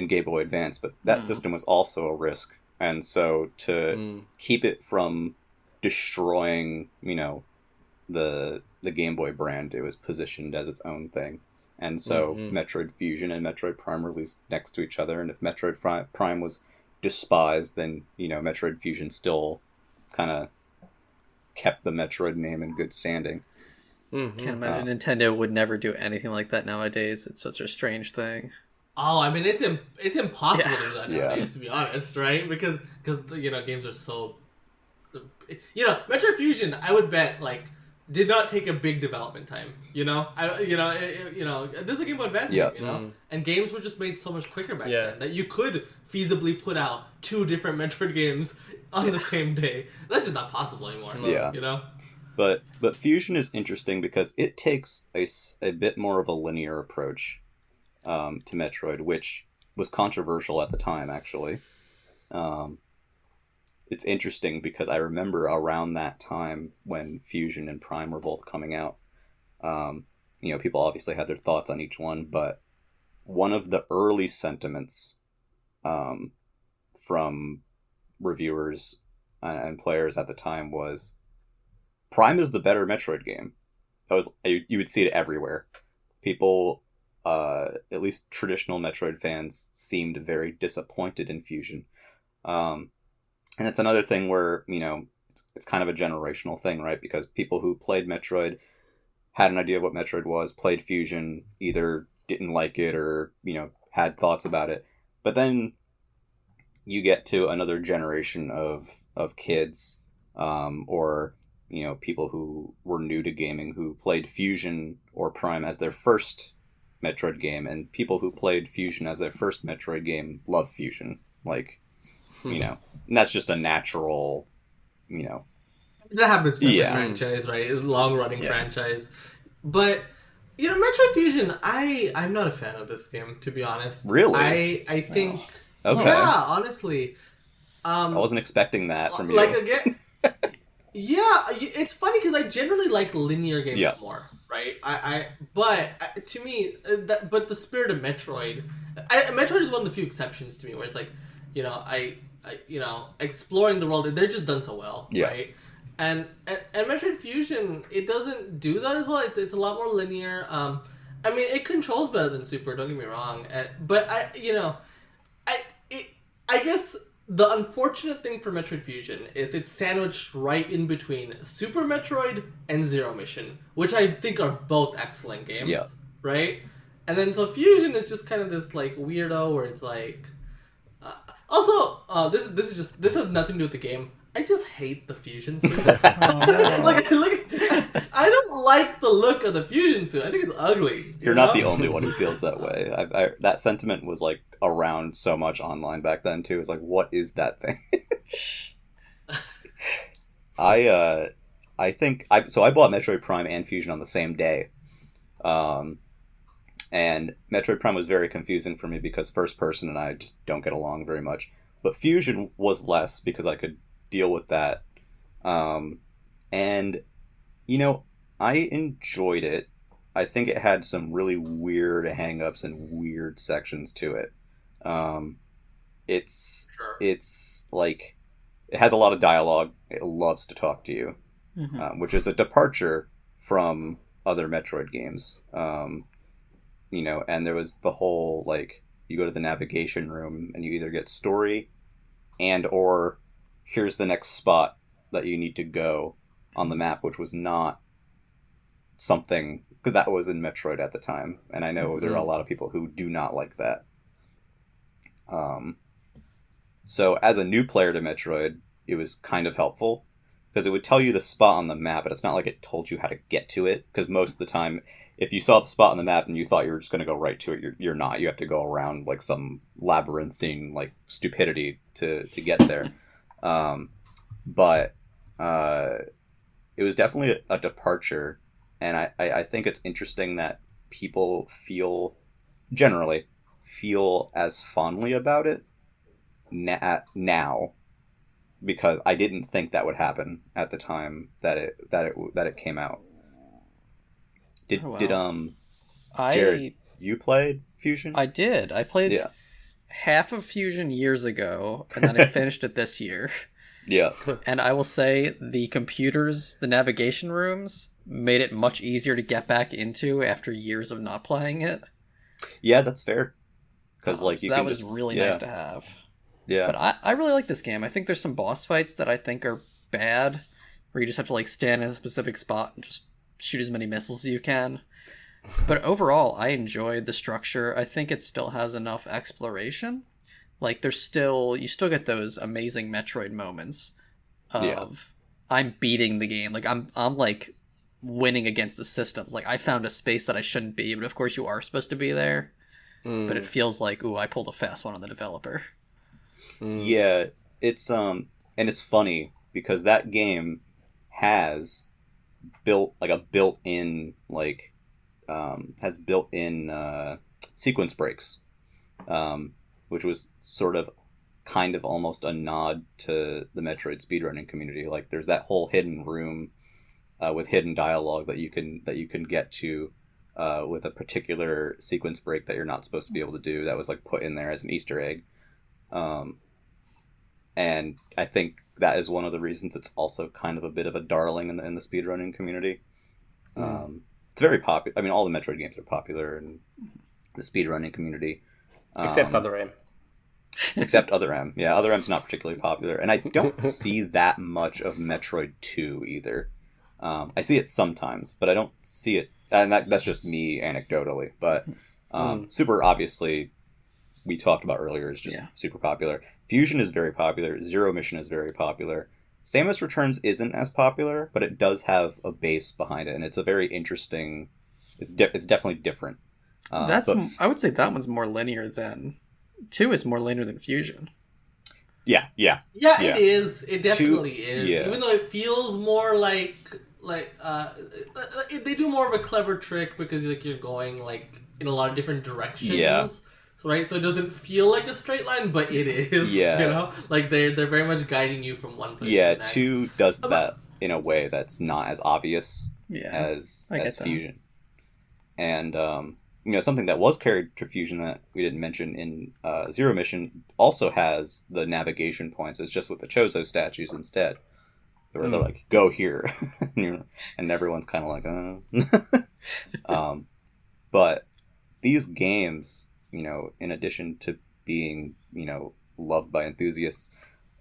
Game Boy Advance, but that system was also a risk, and so to keep it from destroying, the Game Boy brand, it was positioned as its own thing. And so Metroid Fusion and Metroid Prime released next to each other, and if Metroid Prime was despised, then, Metroid Fusion still kind of kept the Metroid name in good standing. Can't imagine Nintendo would never do anything like that nowadays. It's such a strange thing. Oh, I mean, it's impossible to do that Yeah. nowadays, to be honest, right? Because games are so... Metroid Fusion, I would bet, did not take a big development time, this is a Game Boy Advance game, and games were just made so much quicker back then that you could feasibly put out 2 different Metroid games on the same day. That's just not possible anymore. Yeah. But Fusion is interesting because it takes a bit more of a linear approach to Metroid, which was controversial at the time, actually. It's interesting because I remember around that time when Fusion and Prime were both coming out, people obviously had their thoughts on each one, but one of the early sentiments from reviewers and players at the time was Prime is the better Metroid game. You would see it everywhere. People, at least traditional Metroid fans, seemed very disappointed in Fusion. And it's another thing where, it's kind of a generational thing, right? Because people who played Metroid had an idea of what Metroid was, played Fusion, either didn't like it or, had thoughts about it. But then you get to another generation of kids, or, people who were new to gaming who played Fusion or Prime as their first Metroid game, and people who played Fusion as their first Metroid game love Fusion. And that's just a natural, That happens to every franchise, right? It's a long-running franchise. But, Metroid Fusion, I'm not a fan of this game, to be honest. Really? I think... Oh. Okay. Yeah, honestly. I wasn't expecting that from you. Again... Yeah, it's funny because I generally like linear games more, right? But to me, but the spirit of Metroid... Metroid is one of the few exceptions to me where it's exploring the world, they're just done so well, right? And Metroid Fusion, it doesn't do that as well. It's a lot more linear. It controls better than Super. Don't get me wrong. But I guess the unfortunate thing for Metroid Fusion is it's sandwiched right in between Super Metroid and Zero Mission, which I think are both excellent games, right? And then so Fusion is just kind of this weirdo where it's also, this has nothing to do with the game. I just hate the Fusion suit. I don't like the look of the Fusion suit. I think it's ugly. You're not the only one who feels that way. That sentiment was around so much online back then too. It's what is that thing? I bought Metroid Prime and Fusion on the same day. And Metroid Prime was very confusing for me because first person and I just don't get along very much. But Fusion was less because I could deal with that. And, I enjoyed it. I think it had some really weird hang-ups and weird sections to it. It's it has a lot of dialogue. It loves to talk to you, which is a departure from other Metroid games. You know, and there was the whole, like, you go to the navigation room and you either get story and or here's the next spot that you need to go on the map, which was not something that was in Metroid at the time. And I know there are a lot of people who do not like that. So as a new player to Metroid, it was kind of helpful because it would tell you the spot on the map, but it's not like it told you how to get to it, because most of the time, if you saw the spot on the map and you thought you were just going to go right to it, you're not. You have to go around like some labyrinthine like stupidity to get there. But it was definitely a departure, and I think it's interesting that people generally feel as fondly about it now, because I didn't think that would happen at the time that it came out. Did Jared, you played Fusion? I did. I played half of Fusion years ago, and then I finished it this year. Yeah. And I will say the computers, the navigation rooms, made it much easier to get back into after years of not playing it. Yeah, that's fair. Because So that was really nice to have. Yeah. But I really like this game. I think there's some boss fights that I think are bad, where you just have to like stand in a specific spot and just shoot as many missiles as you can. But overall, I enjoyed the structure. I think it still has enough exploration. Like you still get those amazing Metroid moments of I'm beating the game. Like I'm like winning against the systems. Like I found a space that I shouldn't be, but of course you are supposed to be there. But it feels like, ooh, I pulled a fast one on the developer. Yeah, it's and it's funny because that game has built-in sequence breaks, which was sort of kind of almost a nod to the Metroid speedrunning community. Like there's that whole hidden room with hidden dialogue that you can get to with a particular sequence break that you're not supposed to be able to do, that was like put in there as an Easter egg. And I think that is one of the reasons it's also kind of a bit of a darling in the speedrunning community. It's very popular. I mean, all the Metroid games are popular in the speedrunning community. Except Other M. Except Other M. Yeah, Other M's not particularly popular. And I don't see that much of Metroid 2 either. I see it sometimes, but I don't see it. And that's just me anecdotally. But Super, obviously, we talked about earlier, is just super popular. Fusion is very popular. Zero Mission is very popular. Samus Returns isn't as popular, but it does have a base behind it, and it's a very interesting. It's definitely different. I would say that one's more linear than 2 is more linear than Fusion. Yeah. It is. It definitely is. Yeah. Even though it feels more like they do more of a clever trick because you're going like in a lot of different directions. Yeah. Right, so it doesn't feel like a straight line, but it is. Yeah, you know, like they're very much guiding you from one place to the next. 2 does that in a way that's not as obvious as Fusion. And something that was carried to Fusion that we didn't mention in Zero Mission also has the navigation points. It's just with the Chozo statues instead, where they're like, "Go here," and everyone's kind of like, But these games, in addition to being, loved by enthusiasts,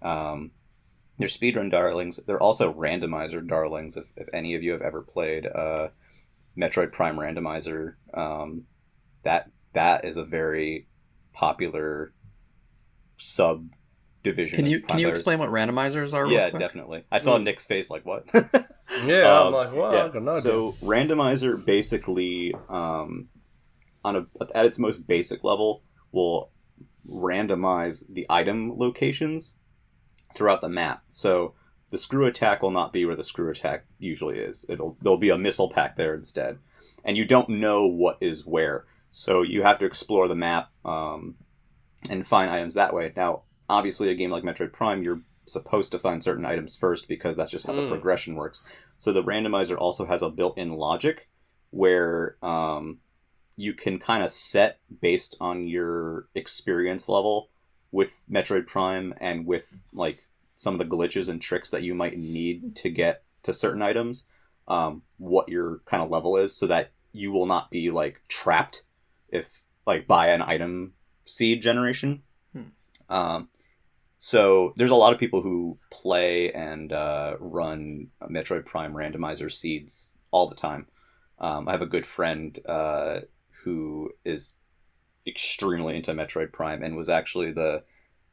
they're speedrun darlings. They're also randomizer darlings. If any of you have ever played Metroid Prime Randomizer, that is a very popular subdivision. Can you explain what randomizers are? Yeah, definitely. I saw Nick's face like, what? Yeah, I'm like, wow. Yeah. No, so randomizer basically, at its most basic level, will randomize the item locations throughout the map. So the screw attack will not be where the screw attack usually is. There'll be a missile pack there instead, and you don't know what is where. So you have to explore the map and find items that way. Now, obviously, a game like Metroid Prime, you're supposed to find certain items first because that's just how the progression works. So the randomizer also has a built-in logic where you can kind of set based on your experience level with Metroid Prime and with like some of the glitches and tricks that you might need to get to certain items, what your kind of level is, so that you will not be like trapped if like by an item seed generation. So there's a lot of people who play and run Metroid Prime randomizer seeds all the time. I have a good friend who is extremely into Metroid Prime and was actually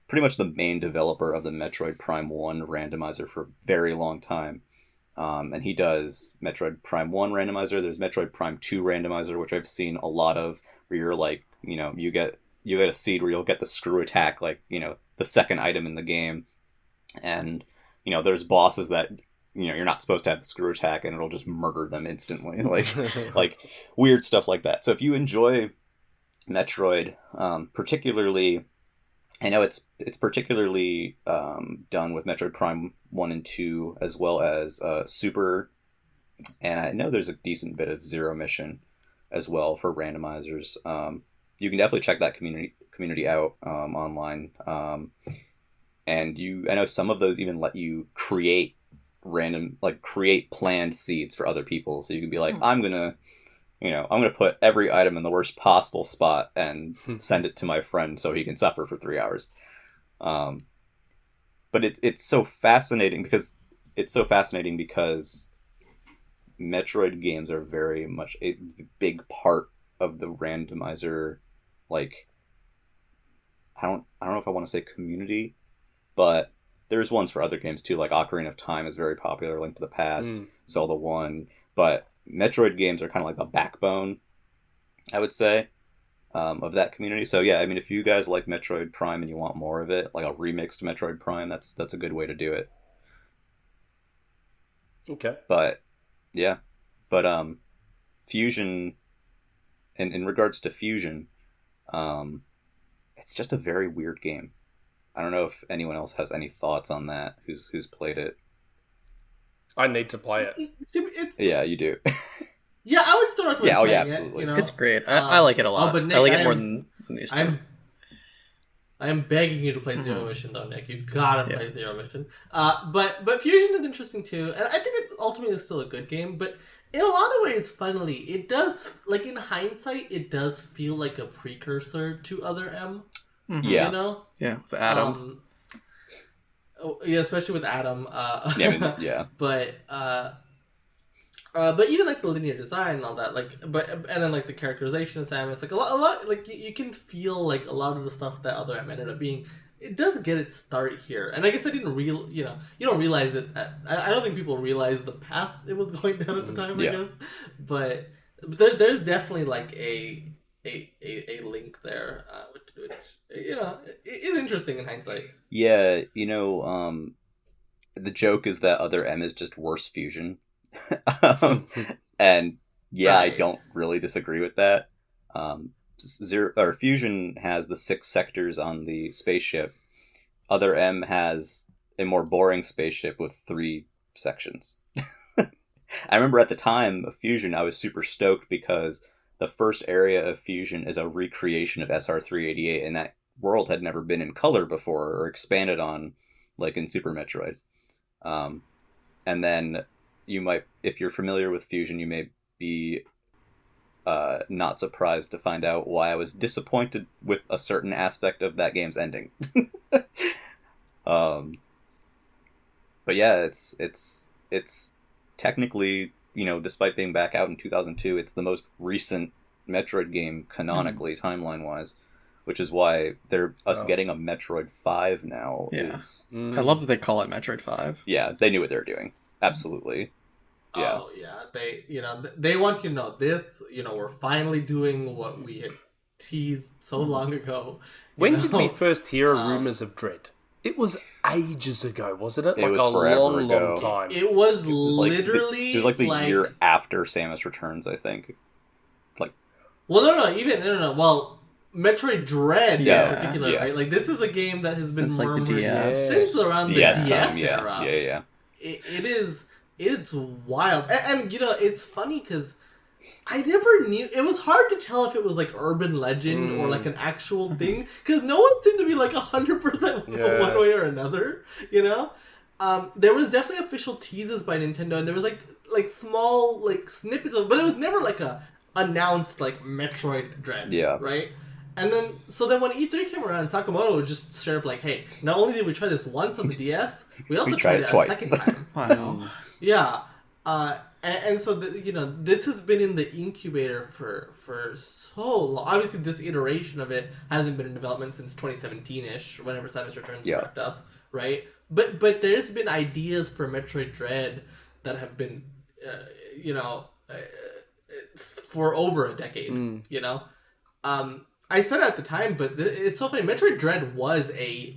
pretty much the main developer of the Metroid Prime 1 randomizer for a very long time. And he does Metroid Prime 1 randomizer. There's Metroid Prime 2 randomizer, which I've seen a lot of, where you're like, you get a seed where you'll get the screw attack, like, the second item in the game. And, there's bosses that, you're not supposed to have the screw attack and it'll just murder them instantly. Like weird stuff like that. So if you enjoy Metroid, particularly, I know it's particularly done with Metroid Prime 1 and 2, as well as Super, and I know there's a decent bit of Zero Mission as well for randomizers. You can definitely check that community out online, and I know some of those even let you create planned seeds for other people, so you can be like, I'm gonna put every item in the worst possible spot and send it to my friend so he can suffer for 3 hours. But it's so fascinating because Metroid games are very much a big part of the randomizer. Like, I don't know if I want to say community, but there's ones for other games too. Like Ocarina of Time is very popular. Link to the Past, Zelda 1, but Metroid games are kind of like the backbone, I would say, of that community. So yeah, I mean, if you guys like Metroid Prime and you want more of it, like a remixed Metroid Prime, that's a good way to do it. Okay. But yeah, Fusion, in regards to Fusion, it's just a very weird game. I don't know if anyone else has any thoughts on that, who's played it. I need to play it. Yeah, you do. Yeah, I would still recommend playing absolutely. it. It's great. I like it a lot. But Nick, I like it more than these two. I am begging you to play Zero Mission, though, Nick. You've got to play Zero Mission. But Fusion is interesting too, and I think it ultimately is still a good game. But in a lot of ways, funnily, it does, like in hindsight, it does feel like a precursor to Other M. Yeah. Yeah, with Adam. Yeah, especially with Adam. Yeah. But even like the linear design and all that, and then like the characterization of Samus, like a lot, like you can feel like a lot of the stuff that Other M ended up being. It does get its start here, and I guess I didn't you don't realize it. I don't think people realized the path it was going down at the time. I guess, but there's definitely like a link there, which is interesting in hindsight. Yeah, the joke is that Other M is just worse Fusion. And yeah, right. I don't really disagree with that. Fusion has the 6 sectors on the spaceship. Other M has a more boring spaceship with 3 sections. I remember at the time of Fusion, I was super stoked because the first area of Fusion is a recreation of SR388, and that world had never been in color before or expanded on, like in Super Metroid. And then you might, if you're familiar with Fusion, you may be not surprised to find out why I was disappointed with a certain aspect of that game's ending. But yeah, it's technically, despite being back out in 2002, it's the most recent Metroid game canonically, timeline-wise, which is why getting a Metroid 5 now is... I love that they call it Metroid 5. Yeah, they knew what they were doing. Absolutely. Yeah. Oh, yeah. They want you to know this, we're finally doing what we had teased so long ago. When did we first hear rumors of Dread? It was ages ago, wasn't it? It was forever ago. Long time. It was literally... It was like the year after Samus Returns, I think. Well, no. Well, Metroid Dread in particular, right? Like, this is a game that has been murmured since around the DS era. Yeah. It's wild. And it's funny because I never knew. It was hard to tell if it was like urban legend or like an actual thing because no one seemed to be like 100% one way or another. You know, there was definitely official teases by Nintendo, and there was like small like snippets of, but it was never like a announced like Metroid Dread. Yeah. Right. And then when E3 came around, Sakamoto was just straight up like, "Hey, not only did we try this once on the DS, we also tried it twice. a second time." Wow. Yeah. And so, this has been in the incubator for so long. Obviously, this iteration of it hasn't been in development since 2017-ish, whenever Samus Returns wrapped up, right? But there's been ideas for Metroid Dread that have been, for over a decade, you know? I said it at the time, but it's so funny. Metroid Dread was a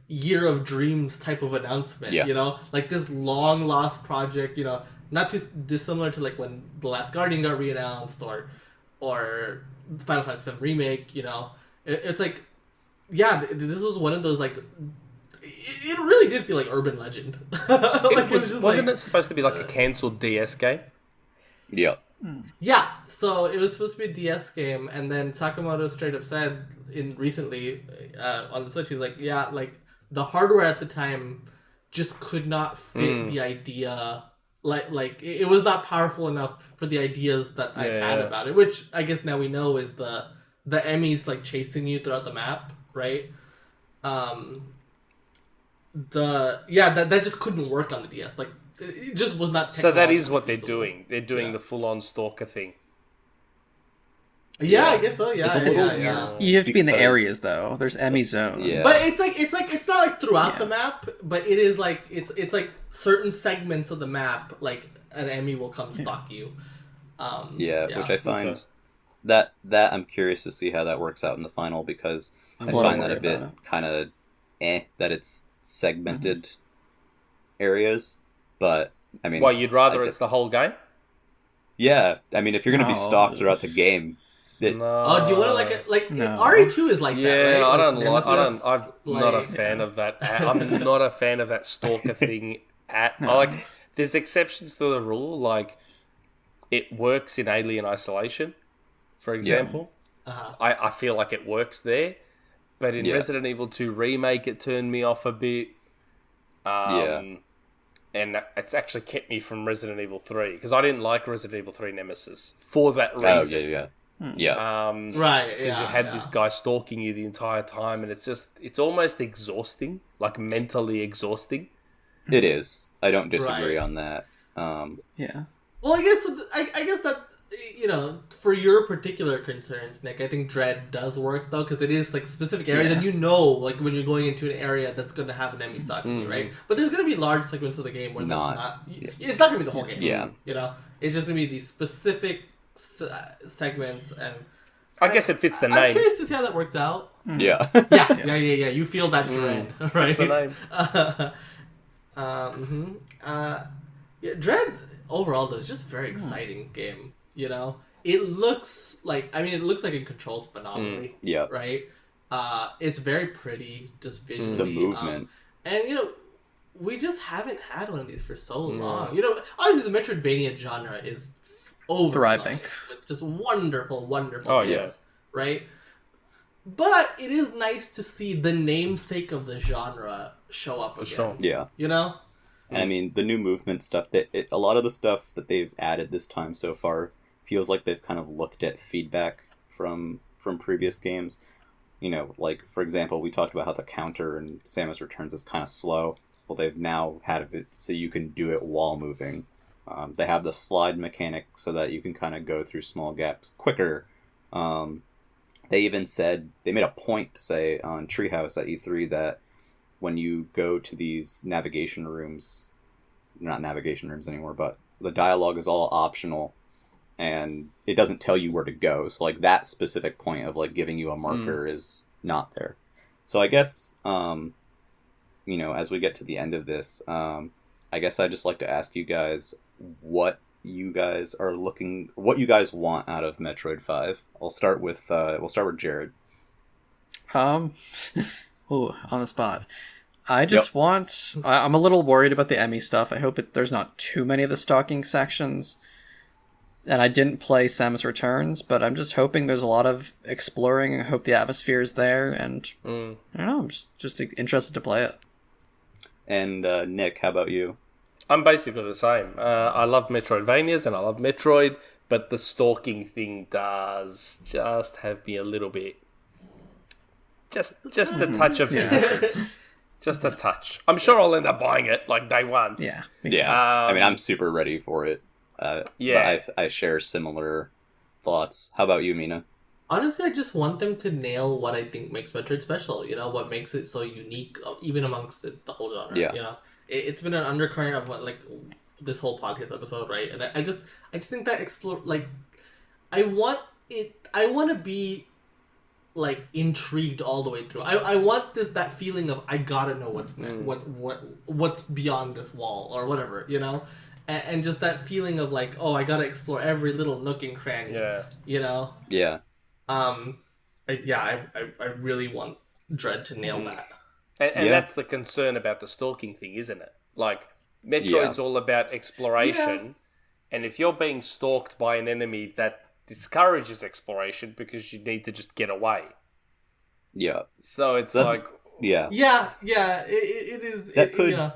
Year of Dreams type of announcement, you know? Like this long lost project, you know, not too dissimilar to like when The Last Guardian got reannounced or Final Fantasy VII Remake, you know? It's like, yeah, this was one of those like, it really did feel like urban legend. Like, wasn't it supposed to be like a cancelled DS game? Yeah. Yeah, so it was supposed to be a DS game, and then Sakamoto straight up said recently on the Switch, he's like, yeah, like the hardware at the time just could not fit the idea, like it was not powerful enough for the ideas that I had about it, which I guess now we know is the Emmys like chasing you throughout the map, right? That just couldn't work on the DS, like. It just was not. So that is what they're doing. They're doing the full-on stalker thing. Yeah, I guess so. Yeah. You have to be in the areas though. There's Emmy zone. Yeah. But it's not like throughout the map, but it is like it's like certain segments of the map, like an Emmy will come stalk you. Which I find that I'm curious to see how that works out in the final, because I find that a bit kind of that it's segmented areas. But I mean, well, you'd rather it's the whole game? Yeah, I mean, if you're going to be stalked throughout the game, do you want to RE2 is like that, right? Yeah, I'm not a fan of that. I'm not a fan of that stalker thing like, there's exceptions to the rule, like it works in Alien Isolation, for example. I feel like it works there, but in Resident Evil 2 Remake, it turned me off a bit. And it's actually kept me from Resident Evil 3, because I didn't like Resident Evil 3 Nemesis for that reason. Right, because you had this guy stalking you the entire time, and it's almost exhausting, like mentally exhausting. It is. I don't disagree on that. Well, I guess that, you know, for your particular concerns, Nick, I think Dread does work though, because it is like specific areas, and you know, like when you're going into an area that's going to have an enemy stalking you, right? But there's going to be large segments of the game where that's not. It's not going to be the whole game. Yeah. You know, it's just going to be these specific segments, and I guess it fits the name. I'm curious to see how that works out. Yeah. Yeah. You feel that Dread, right? That's the name. Dread overall though is just a very exciting game. You know, it looks like it controls phenomenally. Right. It's very pretty, just visually. The movement, and you know, we just haven't had one of these for so long. You know, obviously the Metroidvania genre is thriving, with just wonderful games, right? But it is nice to see the namesake of the genre show up again. Sure. Yeah. You know. And I mean, the new movement stuff, a lot of the stuff that they've added this time so far feels like they've kind of looked at feedback from previous games. You know, like, for example, we talked about how the counter in Samus Returns is kind of slow. Well, they've now had it so you can do it while moving. They have the slide mechanic so that you can kind of go through small gaps quicker. They even said, they made a point to say on Treehouse at E3 that when you go to these navigation rooms, not navigation rooms anymore, but the dialogue is all optional, and it doesn't tell you where to go. So, like, that specific point of, like, giving you a marker is not there. So I guess, you know, as we get to the end of this, I guess I'd just like to ask you guys what you guys want out of Metroid 5. We'll start with Jared. Oh, on the spot. I just want... I'm a little worried about the Emmy stuff. I hope there's not too many of the stalking sections. And I didn't play Samus Returns, but I'm just hoping there's a lot of exploring. I hope the atmosphere is there, and I don't know, I'm just interested to play it. And Nick, how about you? I'm basically the same. I love Metroidvanias and I love Metroid, but the stalking thing does just have me a little bit... Just a touch of hesitance. Just a touch. I'm sure I'll end up buying it, like, day one. Yeah. Yeah. I mean, I'm super ready for it. Yeah. But I share similar thoughts. How about you, Mina? Honestly, I just want them to nail what I think makes Metroid special. You know, what makes it so unique, even amongst the whole genre. Yeah. You know, it's been an undercurrent of what, like, this whole podcast episode, right? And I just think that I want to be like intrigued all the way through. I want that feeling of I gotta know what's next, what's beyond this wall or whatever, you know. And just that feeling of like, oh, I gotta explore every little nook and cranny. Yeah. You know. Yeah. I really want Dread to nail that. And that's the concern about the stalking thing, isn't it? Like, Metroid's all about exploration, and if you're being stalked by an enemy, that discourages exploration because you need to just get away. Yeah. So it's like... Yeah. It is. You know,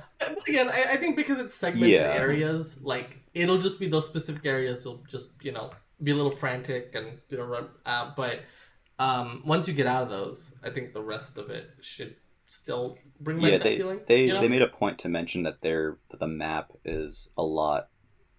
again, I think because it's segmented areas, like, it'll just be those specific areas you'll just, you know, be a little frantic and, you know, run. But once you get out of those, I think the rest of it should still bring back that feeling. They made a point to mention that the map is a lot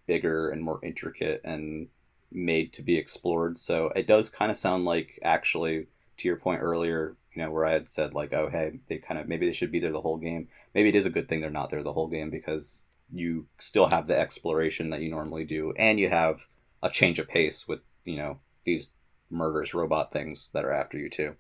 bigger and more intricate and made to be explored. So it does kind of sound like, actually, to your point earlier, you know, where I had said, like, oh, hey, maybe they should be there the whole game. Maybe it is a good thing they're not there the whole game, because you still have the exploration that you normally do, and you have a change of pace with, you know, these murderous robot things that are after you too.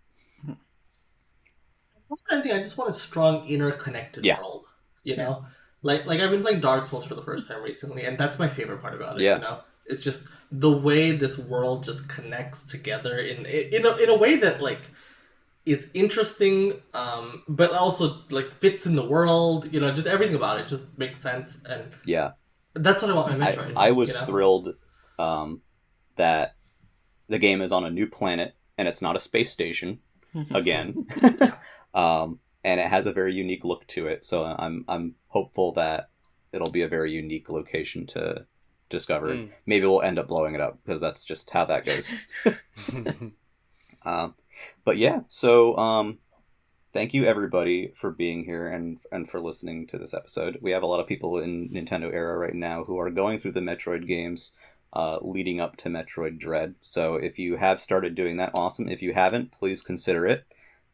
I just want a strong, interconnected world. You know, like I've been playing Dark Souls for the first time recently, and that's my favorite part about it. Yeah. You know, it's just the way this world just connects together in a way that, like, is interesting, but also, like, fits in the world. You know, just everything about it just makes sense, and that's what I want my Metroid. I was thrilled that the game is on a new planet and it's not a space station again, and it has a very unique look to it. So I'm hopeful that it'll be a very unique location to discover. Maybe we'll end up blowing it up, because that's just how that goes. But yeah, so thank you everybody for being here and for listening to this episode. We have a lot of people in Nintendo Era right now who are going through the Metroid games leading up to Metroid Dread. So if you have started doing that, awesome. If you haven't, please consider it.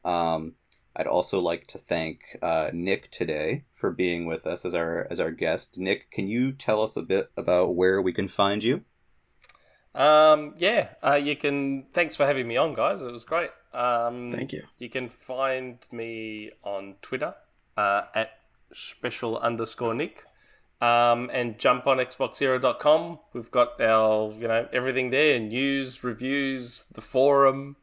I'd also like to thank Nick today for being with us as our guest. Nick, can you tell us a bit about where we can find you? You can. Thanks for having me on, guys. It was great. Thank you. You can find me on Twitter at Shpeshal_Nick, and jump on XboxEra.com. We've got our, you know, everything there: news, reviews, the forum,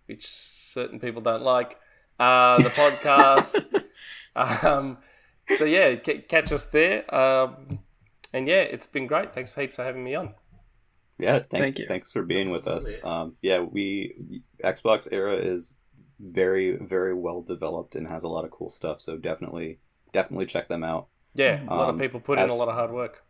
which certain people don't like, the podcast. So yeah, catch us there. And yeah, it's been great. Thanks heaps for having me on. Yeah, thank you. Thanks for being with us. Xbox Era is very, very well developed and has a lot of cool stuff. So definitely check them out. Yeah, a lot of people put in a lot of hard work.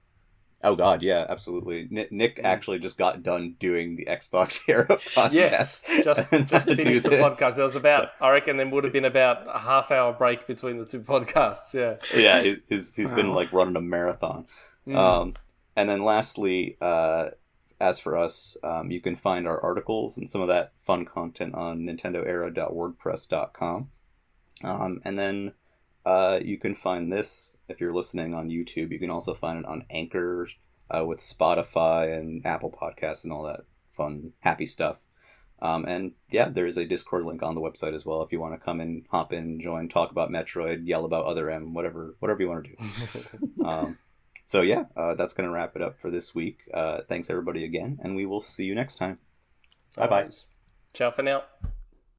Oh God, yeah, absolutely. Nick actually just got done doing the Xbox Era podcast. Yes, just finished the podcast. There was I reckon there would have been about a half-hour break between the two podcasts. Yeah. Yeah, he's been like running a marathon. And then lastly, as for us, you can find our articles and some of that fun content on nintendoera.wordpress.com. And then you can find this, if you're listening on YouTube, you can also find it on Anchor with Spotify and Apple Podcasts and all that fun, happy stuff. And yeah, there is a Discord link on the website as well if you want to come in, hop in, join, talk about Metroid, yell about Other M, whatever you want to do. So yeah, that's going to wrap it up for this week. Thanks everybody again, and we will see you next time. Bye-bye. Ciao for now.